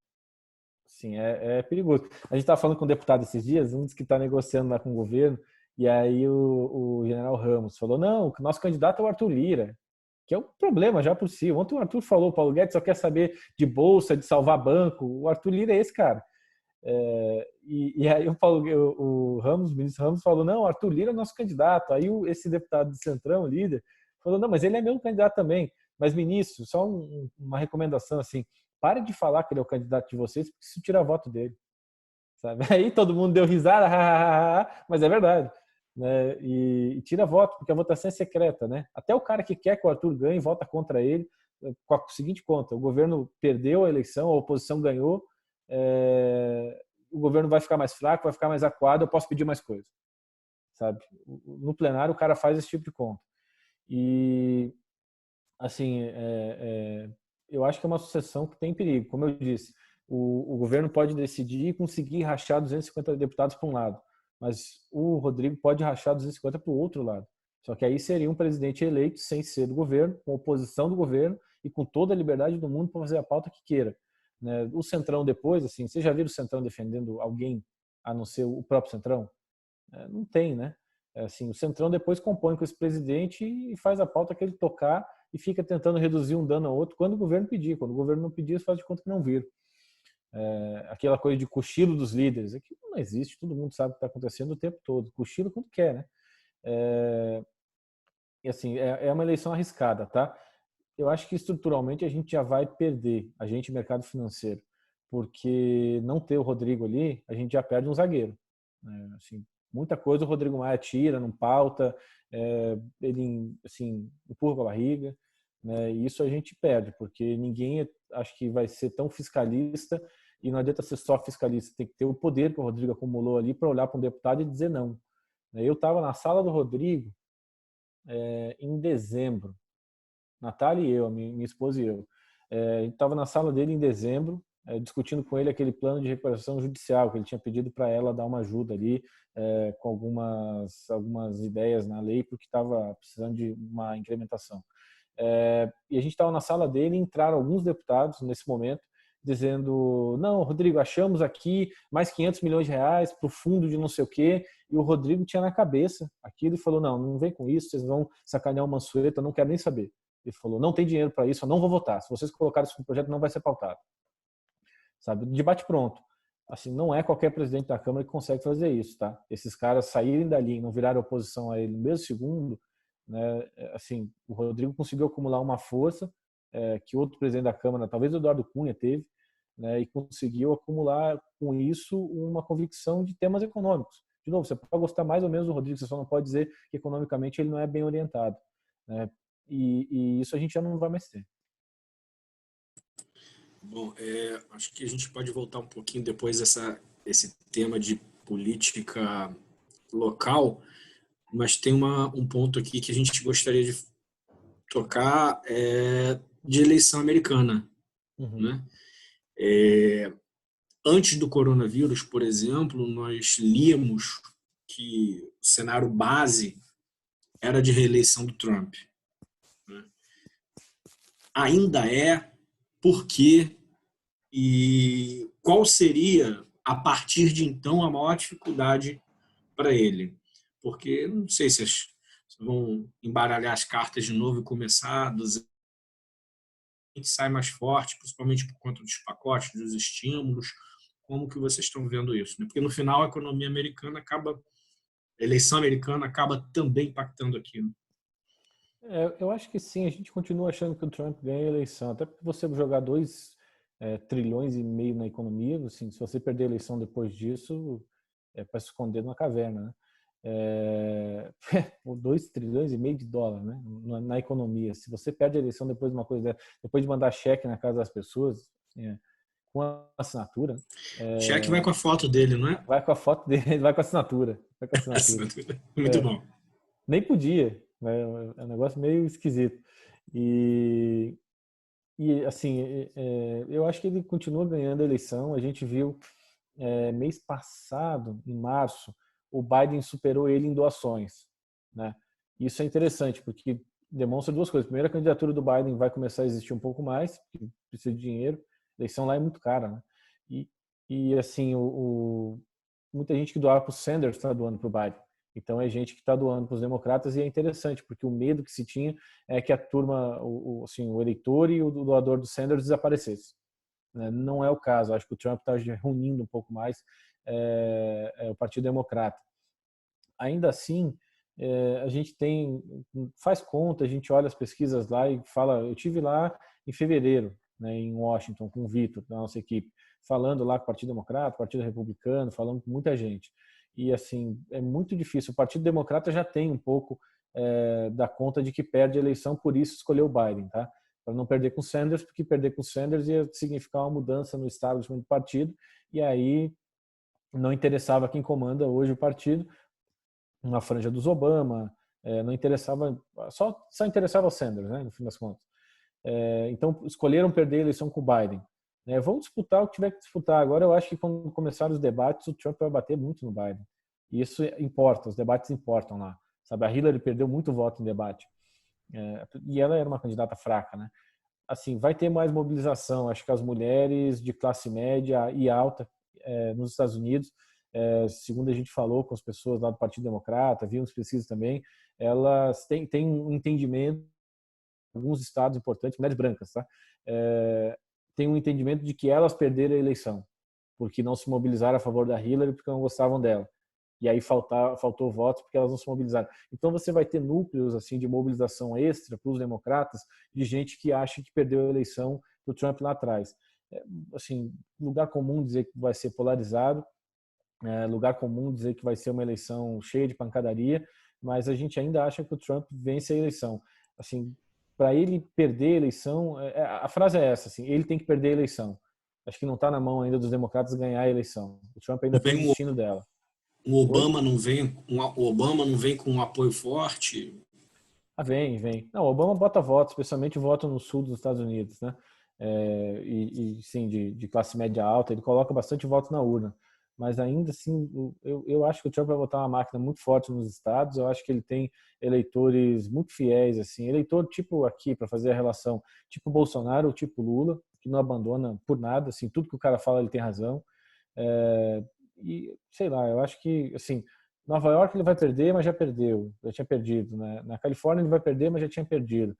sim, é perigoso. A gente estava falando com um deputado esses dias, um dos que está negociando lá com o governo, e aí o general Ramos falou, não, o nosso candidato é o Arthur Lira, que é um problema já por si. Ontem o Arthur falou, o Paulo Guedes só quer saber de bolsa, de salvar banco. O Arthur Lira é esse cara. E aí o Ramos, o ministro Ramos falou, não, Arthur Lira é nosso candidato. Aí esse deputado de Centrão, líder, falou, não, mas ele é meu candidato também. Mas, ministro, só uma recomendação assim, pare de falar que ele é o candidato de vocês, porque isso tira voto dele. Sabe? Aí todo mundo deu risada, mas é verdade. Né? E tira voto, porque a votação é secreta. Né? Até o cara que quer que o Arthur ganhe vota contra ele, com a seguinte conta, o governo perdeu a eleição, a oposição ganhou, o governo vai ficar mais fraco, vai ficar mais acuado, eu posso pedir mais coisa. Sabe? No plenário o cara faz esse tipo de conta. E, assim, eu acho que é uma sucessão que tem perigo. Como eu disse, o governo pode decidir e conseguir rachar 250 deputados para um lado, mas o Rodrigo pode rachar 250 para o outro lado. Só que aí seria um presidente eleito sem ser do governo, com oposição do governo e com toda a liberdade do mundo para fazer a pauta que queira. Né? O Centrão depois, assim, você já viu o Centrão defendendo alguém a não ser o próprio Centrão? Não tem, né? Assim, o Centrão depois compõe com esse presidente e faz a pauta que ele tocar e fica tentando reduzir um dano ao outro quando o governo pedir. Quando o governo não pedir, eles fazem de conta que não viram. Aquela coisa de cochilo dos líderes, aquilo não existe, todo mundo sabe o que está acontecendo o tempo todo. Cochilo quando quer, né? E assim, é uma eleição arriscada, tá? Eu acho que estruturalmente a gente já vai perder, a gente, mercado financeiro, porque não ter o Rodrigo ali, a gente já perde um zagueiro. Assim, muita coisa o Rodrigo Maia tira, não pauta, ele assim, empurra com a barriga, né? E isso a gente perde, porque ninguém acho que vai ser tão fiscalista e não adianta ser só fiscalista, tem que ter o poder que o Rodrigo acumulou ali para olhar para um deputado e dizer não. Eu estava na sala do Rodrigo em dezembro, Natália e eu, minha esposa e eu. Estava na sala dele em dezembro, discutindo com ele aquele plano de recuperação judicial que ele tinha pedido para ela dar uma ajuda ali com algumas ideias na lei porque estava precisando de uma incrementação. E a gente estava na sala dele e entraram alguns deputados nesse momento dizendo, não, Rodrigo, achamos aqui mais 500 milhões de reais para o fundo de não sei o quê, e o Rodrigo tinha na cabeça aquilo e falou, não vem com isso, vocês vão sacanear o Mansueto, eu não quero nem saber. Ele falou, não tem dinheiro para isso, eu não vou votar, se vocês colocarem isso no projeto não vai ser pautado. Sabe, debate pronto. Assim, não é qualquer presidente da Câmara que consegue fazer isso, tá? Esses caras saírem dali e não virarem oposição a ele no mesmo segundo, né? Assim, o Rodrigo conseguiu acumular uma força que outro presidente da Câmara, talvez o Eduardo Cunha teve, né? E conseguiu acumular com isso uma convicção de temas econômicos. De novo, você pode gostar mais ou menos do Rodrigo, você só não pode dizer que economicamente ele não é bem orientado, né? E isso a gente já não vai mais ter. Bom, acho que a gente pode voltar um pouquinho depois esse tema de política local, mas tem um ponto aqui que a gente gostaria de tocar, de eleição americana. Né? Antes do coronavírus, por exemplo, nós líamos que o cenário base era de reeleição do Trump. Né? Ainda é. Por quê? E qual seria, a partir de então, a maior dificuldade para ele? Porque não sei se vão embaralhar as cartas de novo e começar do zero. A gente sai mais forte, principalmente por conta dos pacotes, dos estímulos. Como que vocês estão vendo isso? Né? Porque no final a economia americana a eleição americana acaba também impactando aquilo. Eu acho que sim, a gente continua achando que o Trump ganha a eleição, até porque você jogar 2 trilhões e meio na economia, assim, se você perder a eleição depois disso, é para se esconder numa caverna, né? 2 trilhões e meio de dólar, né? Na economia. Se você perde a eleição depois de uma coisa dessa, depois de mandar cheque na casa das pessoas, com a assinatura. Cheque vai com a foto dele, não é? Vai com a foto dele, vai com a assinatura. Vai com a assinatura. Muito bom. Nem podia. É um negócio meio esquisito. E assim, eu acho que ele continua ganhando a eleição. A gente viu mês passado, em março, o Biden superou ele em doações. Né? Isso é interessante, porque demonstra 2 coisas. Primeiro, a candidatura do Biden vai começar a existir um pouco mais, porque precisa de dinheiro. A eleição lá é muito cara. Né? E assim, muita gente que doava para o Sanders está doando para o Biden. Então é gente que está doando para os democratas e é interessante, porque o medo que se tinha é que a turma, o eleitor e o doador do Sanders desaparecesse. Não é o caso. Acho que o Trump está reunindo um pouco mais o Partido Democrata. Ainda assim, a gente faz conta, a gente olha as pesquisas lá e fala, eu tive lá em fevereiro, né, em Washington, com o Vitor, da nossa equipe, falando lá com o Partido Democrata, Partido Republicano, falando com muita gente. E assim, é muito difícil. O Partido Democrata já tem um pouco da conta de que perde a eleição, por isso escolheu o Biden, tá? Para não perder com o Sanders, porque perder com o Sanders ia significar uma mudança no establishment do partido, e aí não interessava quem comanda hoje o partido, uma franja dos Obama, não interessava, só interessava o Sanders, né, no fim das contas. Então escolheram perder a eleição com o Biden. Vamos disputar o que tiver que disputar. Agora eu acho que quando começarem os debates, o Trump vai bater muito no Biden. E isso importa, os debates importam lá. Sabe, a Hillary perdeu muito voto em debate. E ela era uma candidata fraca, né? Assim, vai ter mais mobilização. Acho que as mulheres de classe média e alta nos Estados Unidos, segundo a gente falou com as pessoas lá do Partido Democrata, vimos pesquisas também, elas têm um entendimento, alguns estados importantes, mulheres brancas, tá? Tem um entendimento de que elas perderam a eleição, porque não se mobilizaram a favor da Hillary porque não gostavam dela. E aí faltou votos porque elas não se mobilizaram. Então você vai ter núcleos assim de mobilização extra para os democratas, de gente que acha que perdeu a eleição do Trump lá atrás. Assim, lugar comum dizer que vai ser polarizado, lugar comum dizer que vai ser uma eleição cheia de pancadaria, mas a gente ainda acha que o Trump vence a eleição. Assim, para ele perder a eleição, a frase é essa, assim, ele tem que perder a eleição. Acho que não está na mão ainda dos democratas ganhar a eleição. O Trump ainda tem o destino dela. O Obama não vem com um apoio forte? Vem. Não, o Obama bota voto, especialmente voto no sul dos Estados Unidos, né? Sim, de classe média alta, ele coloca bastante voto na urna. Mas ainda assim, eu acho que o Trump vai botar uma máquina muito forte nos estados. Eu acho que ele tem eleitores muito fiéis, assim, eleitor tipo aqui, para fazer a relação, tipo Bolsonaro ou tipo Lula, que não abandona por nada, assim, tudo que o cara fala ele tem razão. E sei lá, eu acho que assim, Nova York ele vai perder, mas já perdeu, já tinha perdido, né? Na Califórnia ele vai perder, mas já tinha perdido.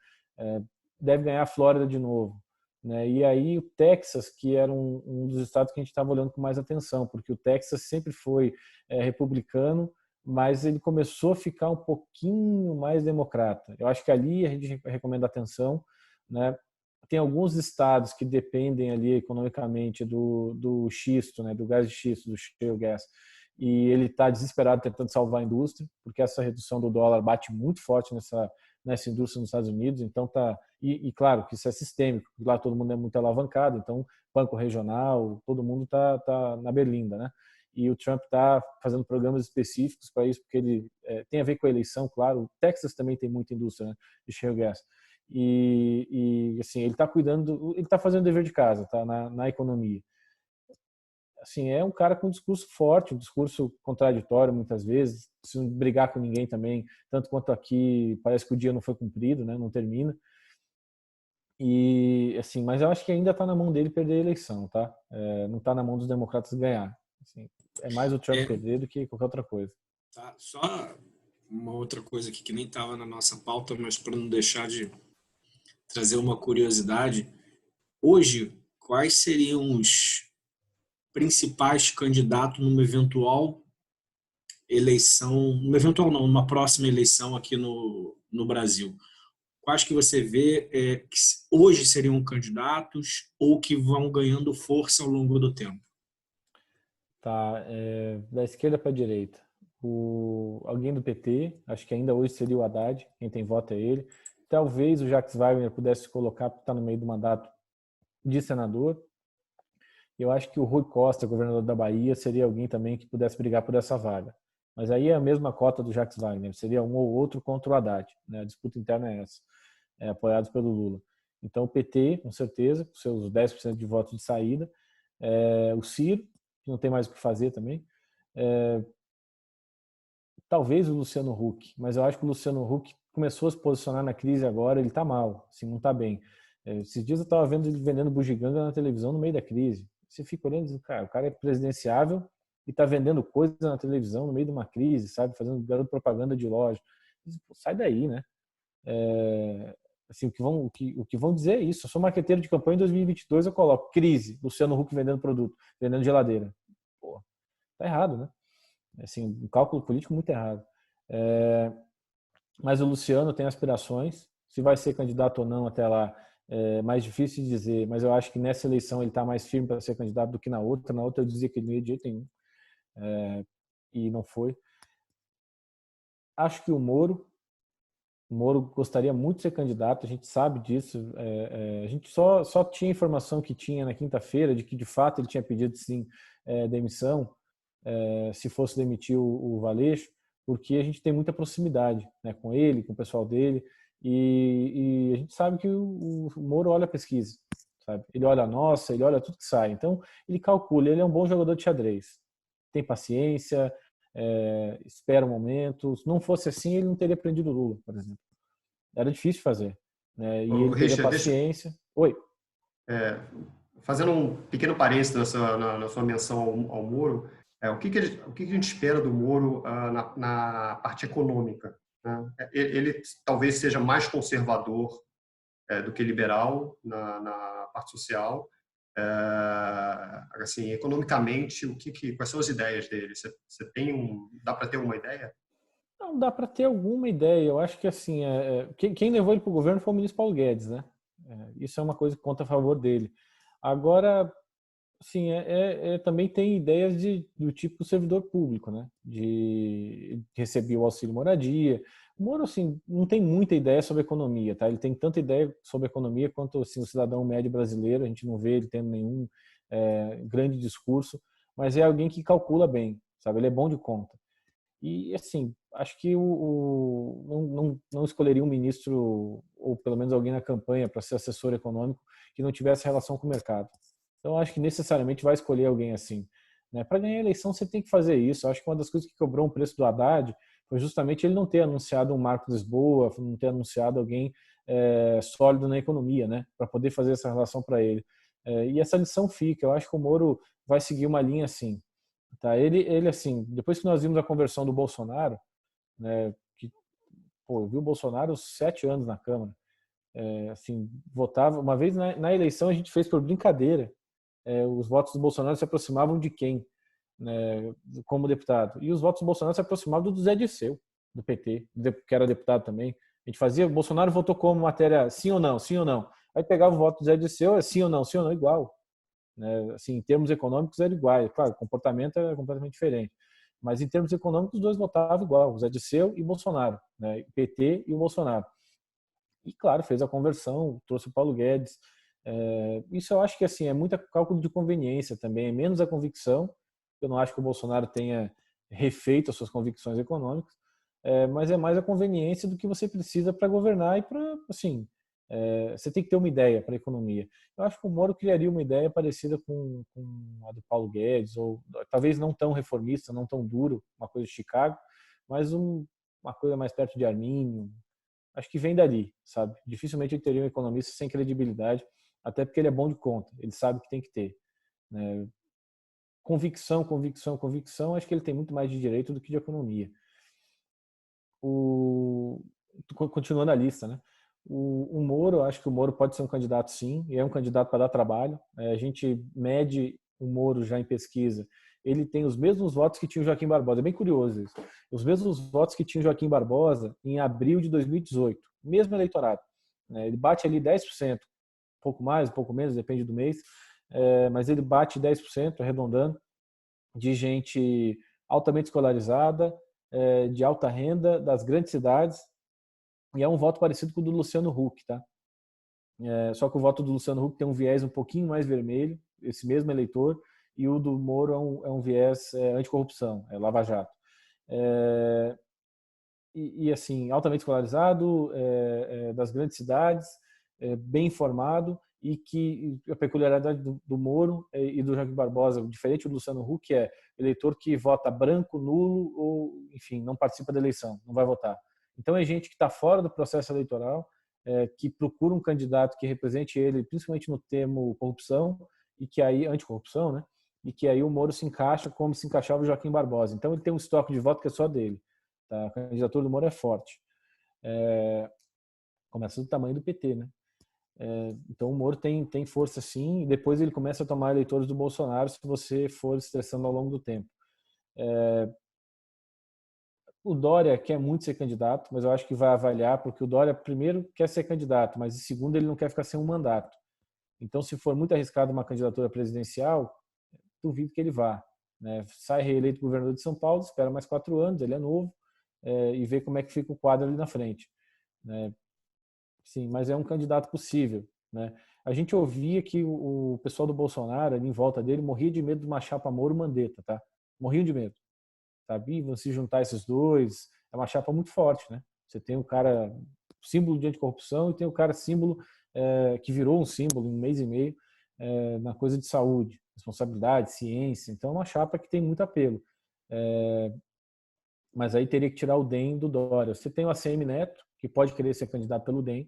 Deve ganhar a Flórida de novo, né? E aí o Texas, que era um dos estados que a gente estava olhando com mais atenção, porque o Texas sempre foi republicano, mas ele começou a ficar um pouquinho mais democrata. Eu acho que ali a gente recomenda atenção, né? Tem alguns estados que dependem ali economicamente do xisto, né, do gás de xisto, do shale gas, e ele está desesperado tentando salvar a indústria, porque essa redução do dólar bate muito forte nessa indústria nos Estados Unidos, então e claro que isso é sistêmico, lá todo mundo é muito alavancado, então banco regional, todo mundo tá na berlinda, né? E o Trump está fazendo programas específicos para isso, porque ele tem a ver com a eleição, claro. O Texas também tem muita indústria, né, de shale gas. E assim, ele está cuidando, ele está fazendo o dever de casa, tá, na economia. Assim, é um cara com um discurso forte, um discurso contraditório muitas vezes, se não brigar com ninguém também, tanto quanto aqui, parece que o dia não foi cumprido, né, não termina. E assim, mas eu acho que ainda está na mão dele perder a eleição, tá? Não está na mão dos democratas ganhar. Assim, é mais o Trump perder do que qualquer outra coisa. Tá, só uma outra coisa aqui que nem estava na nossa pauta, mas para não deixar de trazer uma curiosidade, hoje, quais seriam os principais candidatos numa eventual eleição, numa próxima eleição aqui no Brasil? Quais que você vê que hoje seriam candidatos ou que vão ganhando força ao longo do tempo? Tá, da esquerda para a direita. Alguém do PT, acho que ainda hoje seria o Haddad, quem tem voto é ele. Talvez o Jacques Wagner pudesse se colocar, porque está no meio do mandato de senador. Eu acho que o Rui Costa, governador da Bahia, seria alguém também que pudesse brigar por essa vaga. Mas aí é a mesma cota do Jacques Wagner, seria um ou outro contra o Haddad, né? A disputa interna é essa, apoiados pelo Lula. Então o PT, com certeza, com seus 10% de votos de saída. O Ciro, que não tem mais o que fazer também. Talvez o Luciano Huck, mas eu acho que o Luciano Huck começou a se posicionar na crise agora, ele está mal, assim, não está bem. Esses dias eu estava vendo ele vendendo bugiganga na televisão no meio da crise. Você fica olhando e diz, cara, o cara é presidenciável e está vendendo coisa na televisão no meio de uma crise, sabe? Fazendo garoto propaganda de loja. Sai daí, né? Assim, o que vão dizer é isso. Eu sou marqueteiro de campanha em 2022, eu coloco crise, Luciano Huck vendendo produto, vendendo geladeira. Pô, tá errado, né? Assim, um cálculo político muito errado. Mas o Luciano tem aspirações. Se vai ser candidato ou não até lá é mais difícil de dizer, mas eu acho que nessa eleição ele está mais firme para ser candidato do que na outra. Na outra eu dizia que ele não ia de jeito nenhum. E não foi. Acho que o Moro gostaria muito de ser candidato, a gente sabe disso. A gente só tinha informação que tinha na quinta-feira de que de fato ele tinha pedido sim demissão, se fosse demitir o Valeixo, porque a gente tem muita proximidade, né, com ele, com o pessoal dele, e a gente sabe que o Moro olha a pesquisa, sabe? Ele olha a nossa, ele olha tudo que sai, então ele calcula, ele é um bom jogador de xadrez, tem paciência, espera um momento. Se não fosse assim, ele não teria prendido o Lula, por exemplo. Era difícil fazer, né? E ele teria paciência. Oi. Fazendo um pequeno parênteses na sua menção ao Moro, o que a gente espera do Moro na parte econômica, né? Ele talvez seja mais conservador do que liberal na parte social. Assim, economicamente, quais são as ideias dele? Você dá para ter uma ideia? Não dá para ter alguma ideia. Eu acho que assim, quem levou ele para o governo foi o ministro Paulo Guedes, né? Isso é uma coisa que conta a favor dele. Agora, assim, também tem ideias do tipo servidor público, né? De receber o auxílio moradia. O Moro, assim, não tem muita ideia sobre economia, tá? Ele tem tanta ideia sobre economia quanto assim, o cidadão médio brasileiro. A gente não vê ele tendo nenhum grande discurso, mas é alguém que calcula bem, sabe? Ele é bom de conta. E, assim, acho que não escolheria um ministro, ou pelo menos alguém na campanha, para ser assessor econômico que não tivesse relação com o mercado. Então, acho que necessariamente vai escolher alguém assim, né? Para ganhar a eleição, você tem que fazer isso. Acho que uma das coisas que cobrou um preço do Haddad foi justamente ele não ter anunciado um Marco Lisboa, não ter anunciado alguém sólido na economia, né? Para poder fazer essa relação para ele. E essa lição fica. Eu acho que o Moro vai seguir uma linha assim. Tá? Ele assim, depois que nós vimos a conversão do Bolsonaro, né, que, pô, eu vi o Bolsonaro 7 anos na Câmara, assim, votava, uma vez na eleição a gente fez por brincadeira, os votos do Bolsonaro se aproximavam de quem, né, como deputado? E os votos do Bolsonaro se aproximavam do Zé Dirceu, do PT, que era deputado também. A gente fazia, o Bolsonaro votou como matéria sim ou não, sim ou não. Aí pegava o voto do Zé Dirceu, sim ou não, igual. Né? Assim, em termos econômicos era igual. Claro, o comportamento era completamente diferente. Mas em termos econômicos, os dois votavam igual, o Zé Dirceu e Bolsonaro, né? O PT e o Bolsonaro. E, claro, fez a conversão, trouxe o Paulo Guedes. Isso eu acho que assim, é muito cálculo de conveniência também, é menos a convicção. Eu não acho que o Bolsonaro tenha refeito as suas convicções econômicas, mas é mais a conveniência do que você precisa para governar e para, assim, você tem que ter uma ideia para a economia. Eu acho que o Moro criaria uma ideia parecida com a do Paulo Guedes, ou talvez não tão reformista, não tão duro, uma coisa de Chicago, mas uma coisa mais perto de Arminio. Acho que vem dali, sabe? Dificilmente ele teria um economista sem credibilidade, até porque ele é bom de conta, ele sabe que tem que ter, né? Convicção, convicção, convicção, acho que ele tem muito mais de direito do que de economia. Continuando a lista, né? O Moro, acho que o Moro pode ser um candidato sim, e é um candidato para dar trabalho. A gente mede o Moro já em pesquisa, ele tem os mesmos votos que tinha o Joaquim Barbosa. É bem curioso isso. Os mesmos votos que tinha o Joaquim Barbosa em abril de 2018, mesmo eleitorado. Ele bate ali 10%, um pouco mais, um pouco menos, depende do mês, mas ele bate 10%, arredondando, de gente altamente escolarizada, de alta renda, das grandes cidades, e é um voto parecido com o do Luciano Huck, tá? Só que o voto do Luciano Huck tem um viés um pouquinho mais vermelho, esse mesmo eleitor, e o do Moro é um viés anticorrupção, é Lava Jato. E assim, altamente escolarizado, das grandes cidades, bem informado, e que a peculiaridade do Moro e do Joaquim Barbosa, diferente do Luciano Huck, é eleitor que vota branco, nulo, ou, enfim, não participa da eleição, não vai votar. Então é gente que está fora do processo eleitoral, que procura um candidato que represente ele, principalmente no termo corrupção, e que aí, anticorrupção, né? E que aí o Moro se encaixa como se encaixava o Joaquim Barbosa. Então ele tem um estoque de voto que é só dele. Tá? A candidatura do Moro é forte. Começa do tamanho do PT, né? Então o Moro tem força sim, e depois ele começa a tomar eleitores do Bolsonaro se você for estressando ao longo do tempo. O Dória quer muito ser candidato, mas eu acho que vai avaliar, porque o Dória, primeiro, quer ser candidato, mas segundo, ele não quer ficar sem um mandato. Então, se for muito arriscado uma candidatura presidencial, duvido que ele vá. Né? Sai reeleito governador de São Paulo, espera mais 4 anos, ele é novo, e vê como é que fica o quadro ali na frente. Né? Sim, mas é um candidato possível. Né? A gente ouvia que o pessoal do Bolsonaro, ali em volta dele, morria de medo de uma chapa Moro-Mandetta, tá? Morriam de medo. Sabe? E vão se juntar esses dois, é uma chapa muito forte, né? Você tem o cara símbolo de anticorrupção e tem o cara símbolo que virou um símbolo em um mês e meio na coisa de saúde, responsabilidade, ciência. Então é uma chapa que tem muito apelo. Mas aí teria que tirar o DEM do Dória. Você tem o ACM Neto, que pode querer ser candidato pelo DEM,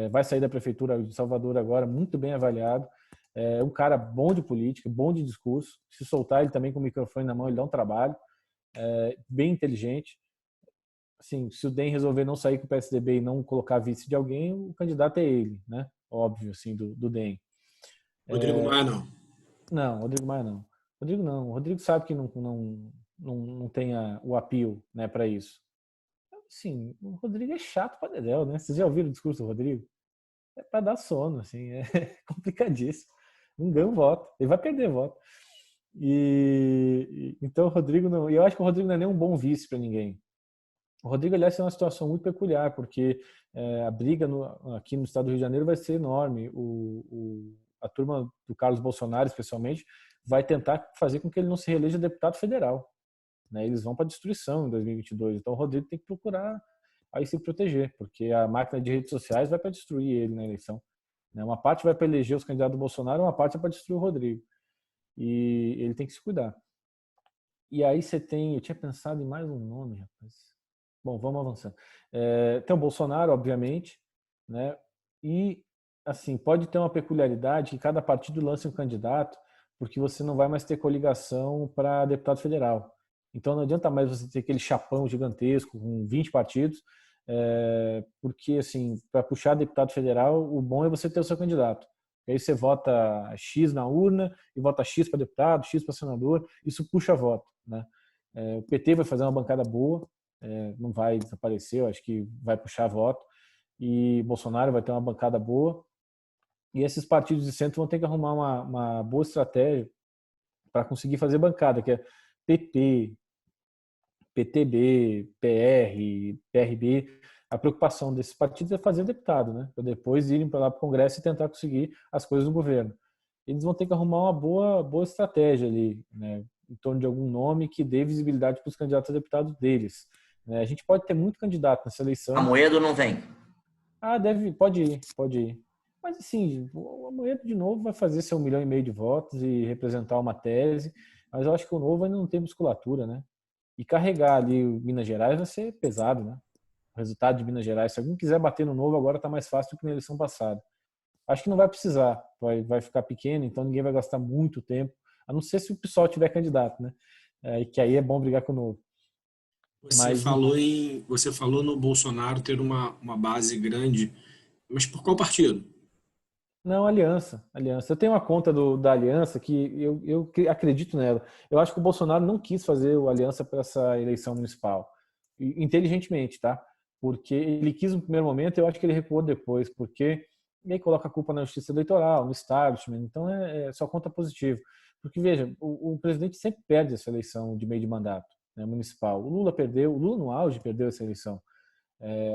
vai sair da prefeitura de Salvador agora, muito bem avaliado. É um cara bom de política, bom de discurso. Se soltar ele também com o microfone na mão, ele dá um trabalho. Bem inteligente. Assim, se o DEM resolver não sair com o PSDB e não colocar vice de alguém, o candidato é ele, né? Óbvio, assim, do DEM. Rodrigo Maia não. Não, Rodrigo Maia não. Rodrigo não. O Rodrigo sabe que não tem o appeal, né, para isso. Sim, o Rodrigo é chato pra dedéu, né? Vocês já ouviram o discurso do Rodrigo? É para dar sono, assim, é complicadíssimo. Não ganha um voto, ele vai perder voto. Então o Rodrigo não. E eu acho que o Rodrigo não é nem um bom vice para ninguém. O Rodrigo, aliás, tem uma situação muito peculiar, porque a briga aqui no estado do Rio de Janeiro vai ser enorme. A turma do Carlos Bolsonaro, especialmente, vai tentar fazer com que ele não se reeleja deputado federal. Né? Eles vão para a destruição em 2022. Então o Rodrigo tem que procurar aí se proteger, porque a máquina de redes sociais vai para destruir ele na eleição. Né? Uma parte vai para eleger os candidatos do Bolsonaro, uma parte é para destruir o Rodrigo. E ele tem que se cuidar. E aí você tem... Eu tinha pensado em mais um nome, rapaz. Bom, vamos avançando. Tem o Bolsonaro, obviamente, né? E assim, pode ter uma peculiaridade que cada partido lance um candidato, porque você não vai mais ter coligação para deputado federal. Então não adianta mais você ter aquele chapão gigantesco com 20 partidos, porque assim, para puxar deputado federal, o bom é você ter o seu candidato. Aí você vota X na urna e vota X para deputado, X para senador, isso puxa voto, né? O PT vai fazer uma bancada boa, não vai desaparecer, eu acho que vai puxar voto, e Bolsonaro vai ter uma bancada boa, e esses partidos de centro vão ter que arrumar uma boa estratégia para conseguir fazer bancada, que é PP, PTB, PR, PRB. A preocupação desses partidos é fazer deputado, né? Para depois irem para lá para o Congresso e tentar conseguir as coisas do governo. Eles vão ter que arrumar uma boa estratégia ali, né? Em torno de algum nome que dê visibilidade para os candidatos a deputado deles. A gente pode ter muito candidato nessa eleição. Amoedo não vem. Pode ir. Mas assim, o Amoedo de novo vai fazer seu 1,5 milhão de votos e representar uma tese, mas eu acho que o novo ainda não tem musculatura, né? E carregar ali o Minas Gerais vai ser pesado, né? O resultado de Minas Gerais, se alguém quiser bater no novo, agora está mais fácil do que na eleição passada. Acho que não vai precisar, vai ficar pequeno, então ninguém vai gastar muito tempo, a não ser se o PSOL tiver candidato, né? Que aí é bom brigar com o novo. Você falou no Bolsonaro ter uma base grande, mas por qual partido? Não, Aliança. Eu tenho uma conta da Aliança que eu acredito nela. Eu acho que o Bolsonaro não quis fazer o Aliança para essa eleição municipal. Inteligentemente, tá? Porque ele quis no primeiro momento, eu acho que ele recuou depois, porque e aí coloca a culpa na justiça eleitoral, no establishment, então só conta positivo. Porque, veja, o presidente sempre perde essa eleição de meio de mandato, né, municipal. O Lula perdeu, o Lula no auge perdeu essa eleição.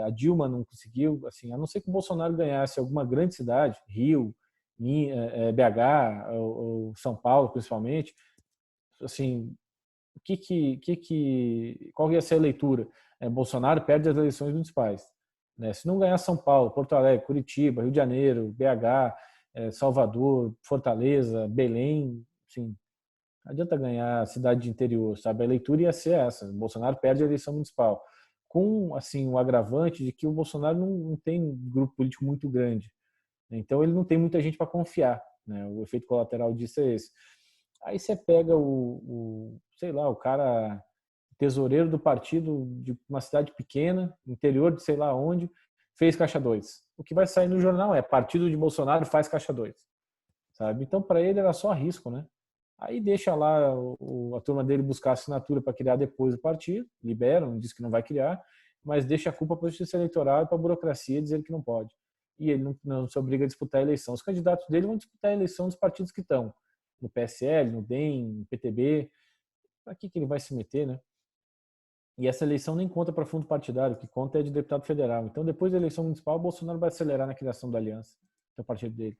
A Dilma não conseguiu, assim, a não ser que o Bolsonaro ganhasse alguma grande cidade, Rio, BH, ou São Paulo, principalmente, assim, qual ia ser a leitura? Bolsonaro perde as eleições municipais, né? Se não ganhar São Paulo, Porto Alegre, Curitiba, Rio de Janeiro, BH, Salvador, Fortaleza, Belém, assim, não adianta ganhar cidade de interior, sabe? A leitura ia ser essa: Bolsonaro perde a eleição municipal, com assim o agravante de que o Bolsonaro não tem um grupo político muito grande, né? Então ele não tem muita gente para confiar, né? O efeito colateral disso é esse. Aí você pega sei lá, o cara tesoureiro do partido de uma cidade pequena, interior de sei lá onde, fez caixa 2. O que vai sair no jornal é: partido de Bolsonaro faz caixa 2, sabe? Então para ele era só risco, né? Aí deixa lá a turma dele buscar assinatura para criar depois o partido, liberam, diz que não vai criar, mas deixa a culpa para a justiça eleitoral e para a burocracia dizer que não pode. E ele não se obriga a disputar a eleição. Os candidatos dele vão disputar a eleição dos partidos que estão no PSL, no DEM, no PTB. Para que ele vai se meter, né? E essa eleição nem conta para fundo partidário, o que conta é de deputado federal. Então, depois da eleição municipal, o Bolsonaro vai acelerar na criação da aliança, que é o partido dele.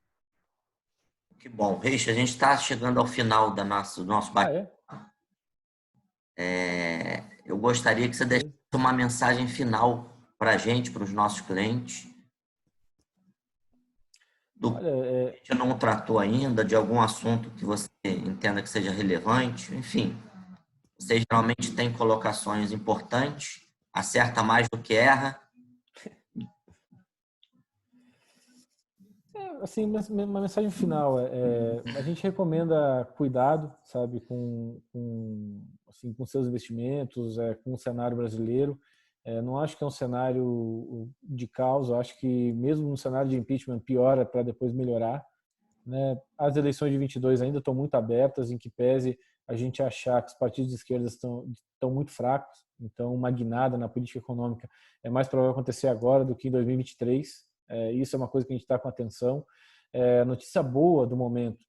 Que bom. Reixa, a gente está chegando ao final do nosso bate-papo. Eu gostaria que você deixasse uma mensagem final para a gente, para os nossos clientes. A gente não tratou ainda de algum assunto que você entenda que seja relevante. Enfim, você geralmente tem colocações importantes, acerta mais do que erra. Assim, uma mensagem final a gente recomenda cuidado, sabe, com seus investimentos, com o cenário brasileiro. Não acho que é um cenário de caos, acho que mesmo no cenário de impeachment piora para depois melhorar, né? As eleições de 22 ainda estão muito abertas, em que pese a gente achar que os partidos de esquerda estão muito fracos, então uma guinada na política econômica é mais provável acontecer agora do que em 2023. Isso é uma coisa que a gente está com atenção. A notícia boa do momento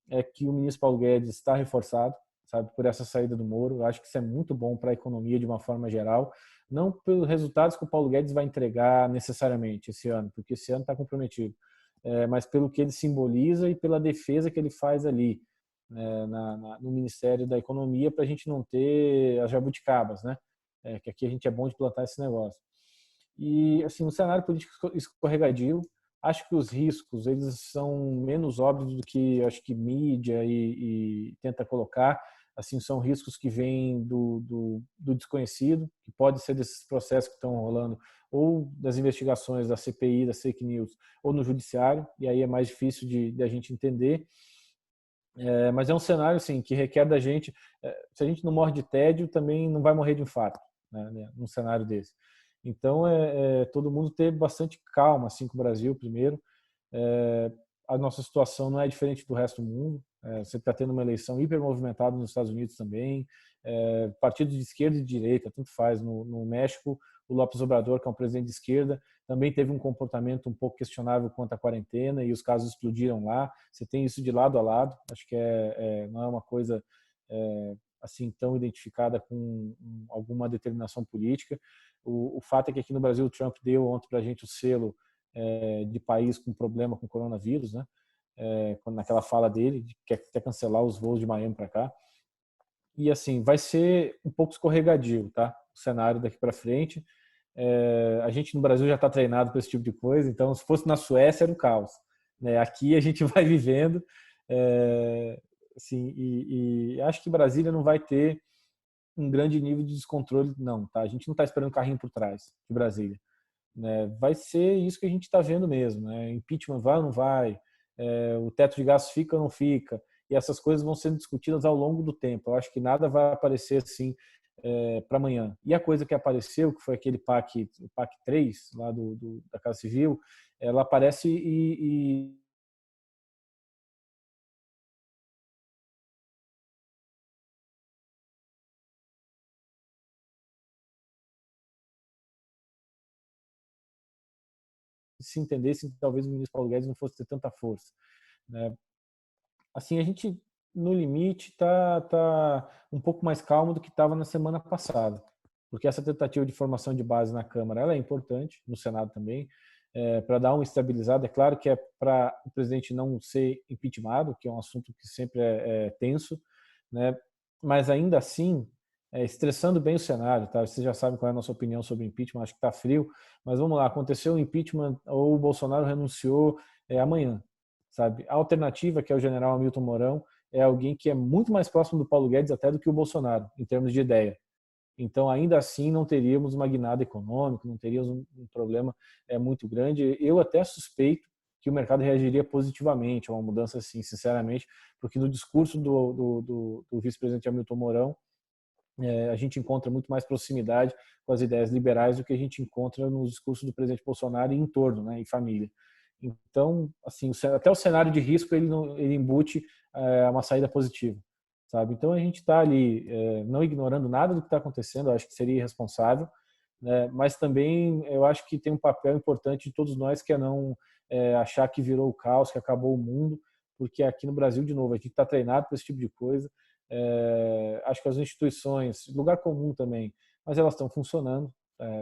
é que o ministro Paulo Guedes está reforçado, sabe, por essa saída do Moro. Eu acho que isso é muito bom para a economia de uma forma geral, não pelos resultados que o Paulo Guedes vai entregar necessariamente esse ano, porque esse ano está comprometido, mas pelo que ele simboliza e pela defesa que ele faz ali, no Ministério da Economia, para a gente não ter as jabuticabas, né? Que aqui a gente é bom de plantar esse negócio. E assim, um cenário político escorregadio. Acho que os riscos eles são menos óbvios do que acho que mídia e tenta colocar. assim, são riscos que vêm do desconhecido, que pode ser desses processos que estão rolando, ou das investigações da CPI, das fake news, ou no judiciário, e aí é mais difícil de a gente entender. Mas é um cenário assim, que requer da gente, se a gente não morre de tédio, também não vai morrer de infarto, né, num cenário desse. Então, todo mundo ter bastante calma assim, com o Brasil, primeiro. A nossa situação não é diferente do resto do mundo. Você está tendo uma eleição hiper movimentada nos Estados Unidos também. Partidos de esquerda e de direita, tanto faz. No México, o López Obrador, que é um presidente de esquerda, também teve um comportamento um pouco questionável quanto à quarentena e os casos explodiram lá. Você tem isso de lado a lado. Acho que não é uma coisa assim tão identificada com alguma determinação política. O fato é que aqui no Brasil o Trump deu ontem para a gente o selo de país com problema com coronavírus, né? Naquela fala dele, de que quer cancelar os voos de Miami para cá. E assim, vai ser um pouco escorregadio, tá? O cenário daqui para frente. A gente no Brasil já está treinado para esse tipo de coisa, então se fosse na Suécia era um caos, né? Aqui a gente vai vivendo, assim, e acho que Brasília não vai ter um grande nível de descontrole, não, tá? A gente não está esperando carrinho por trás de Brasília, né? Vai ser isso que a gente está vendo mesmo, né? Impeachment vai ou não vai, o teto de gastos fica ou não fica, e essas coisas vão sendo discutidas ao longo do tempo. Eu acho que nada vai aparecer assim para amanhã. E a coisa que apareceu, que foi aquele PAC 3 lá da Casa Civil, ela aparece e se entendesse, talvez o ministro Paulo Guedes não fosse ter tanta força, né? Assim, a gente, no limite, tá um pouco mais calmo do que estava na semana passada, porque essa tentativa de formação de base na Câmara ela é importante, no Senado também, para dar uma estabilizada. É claro que é para o presidente não ser impeachmentado, que é um assunto que sempre é tenso, né? Mas ainda assim, estressando bem o cenário, tá? Vocês já sabem qual é a nossa opinião sobre impeachment, acho que está frio, mas vamos lá, aconteceu o impeachment ou o Bolsonaro renunciou amanhã, sabe? A alternativa, que é o general Hamilton Mourão, é alguém que é muito mais próximo do Paulo Guedes até do que o Bolsonaro, em termos de ideia. Então, ainda assim, não teríamos uma guinada econômica, não teríamos um problema muito grande. Eu até suspeito que o mercado reagiria positivamente a uma mudança assim, sinceramente, porque no discurso do vice-presidente Hamilton Mourão, a gente encontra muito mais proximidade com as ideias liberais do que a gente encontra nos discursos do presidente Bolsonaro e em torno, né, em família. Então, assim, até o cenário de risco ele embute uma saída positiva, sabe? Então a gente está ali não ignorando nada do que está acontecendo, eu acho que seria irresponsável, né? Mas também eu acho que tem um papel importante de todos nós, que é não achar que virou o caos, que acabou o mundo, porque aqui no Brasil, de novo, a gente está treinado para esse tipo de coisa. Acho que as instituições, lugar comum também, mas elas estão funcionando,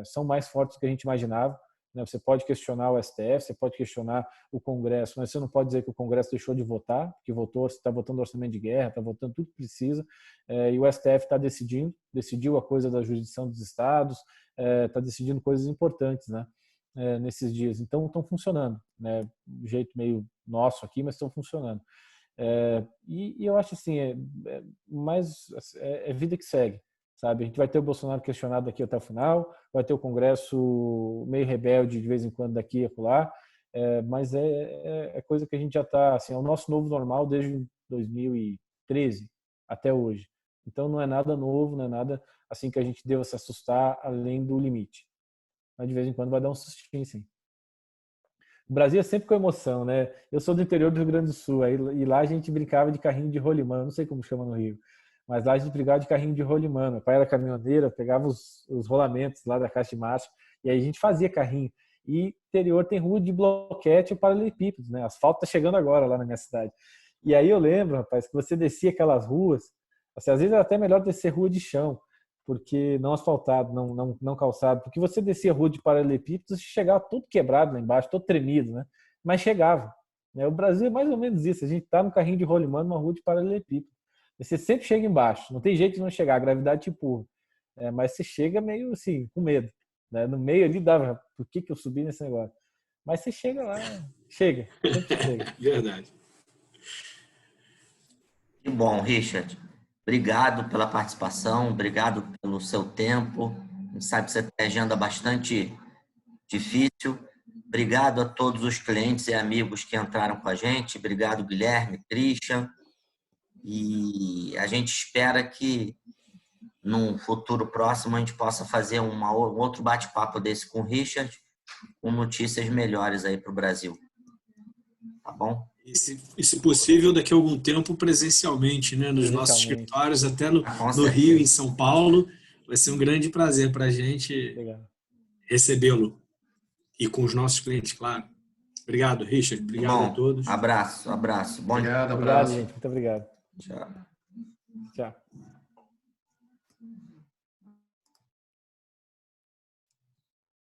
são mais fortes do que a gente imaginava. Você pode questionar o STF, você pode questionar o Congresso, mas você não pode dizer que o Congresso deixou de votar, porque votou, você está votando orçamento de guerra, está votando tudo que precisa, e o STF está decidiu a coisa da jurisdição dos estados, está decidindo coisas importantes, né, nesses dias. Então, estão funcionando, né, do jeito meio nosso aqui, mas estão funcionando. E eu acho assim, é vida que segue. Sabe? A gente vai ter o Bolsonaro questionado daqui até o final, vai ter o Congresso meio rebelde de vez em quando daqui e acolá, mas é coisa que a gente já está, assim, é o nosso novo normal desde 2013 até hoje. Então não é nada novo, não é nada assim que a gente deva se assustar além do limite. Mas de vez em quando vai dar um sustinho, sim. O Brasil é sempre com emoção, né? Eu sou do interior do Rio Grande do Sul, e lá a gente brincava de carrinho de rolimã, não sei como chama no Rio. Mas lá a gente brigava de carrinho de rolimã. Meu pai era caminhoneiro, pegava os rolamentos lá da caixa de marcha e aí a gente fazia carrinho. E interior tem rua de bloquete ou paralelepípedos, né? Asfalto tá chegando agora lá na minha cidade. E aí eu lembro, rapaz, que você descia aquelas ruas, assim, às vezes era até melhor descer rua de chão, porque não asfaltado, não calçado, porque você descia rua de paralelepípedos e chegava todo quebrado lá embaixo, todo tremido, né? Mas chegava. Né? O Brasil é mais ou menos isso. A gente tá no carrinho de rolimã numa rua de paralelepípedo. Você sempre chega embaixo, não tem jeito de não chegar, a gravidade te empurra. Mas você chega meio assim, com medo. Né? No meio ali dava, por que eu subi nesse negócio? Mas você chega lá, sempre chega. Verdade. Que bom, Richard. obrigado pela participação, obrigado pelo seu tempo. A gente sabe que você tem agenda bastante difícil. Obrigado a todos os clientes e amigos que entraram com a gente. Obrigado, Guilherme, Christian. E a gente espera que num futuro próximo a gente possa fazer um outro bate-papo desse com o Richard, com notícias melhores aí para o Brasil. Tá bom? E se possível, daqui a algum tempo presencialmente, né? Nos nossos escritórios, até no Rio, em São Paulo. Vai ser um grande prazer para a gente recebê-lo. E com os nossos clientes, claro. Obrigado, Richard. Obrigado a todos. Abraço. Bom, obrigado, obrigado, gente. Muito obrigado. Tchau. Tchau.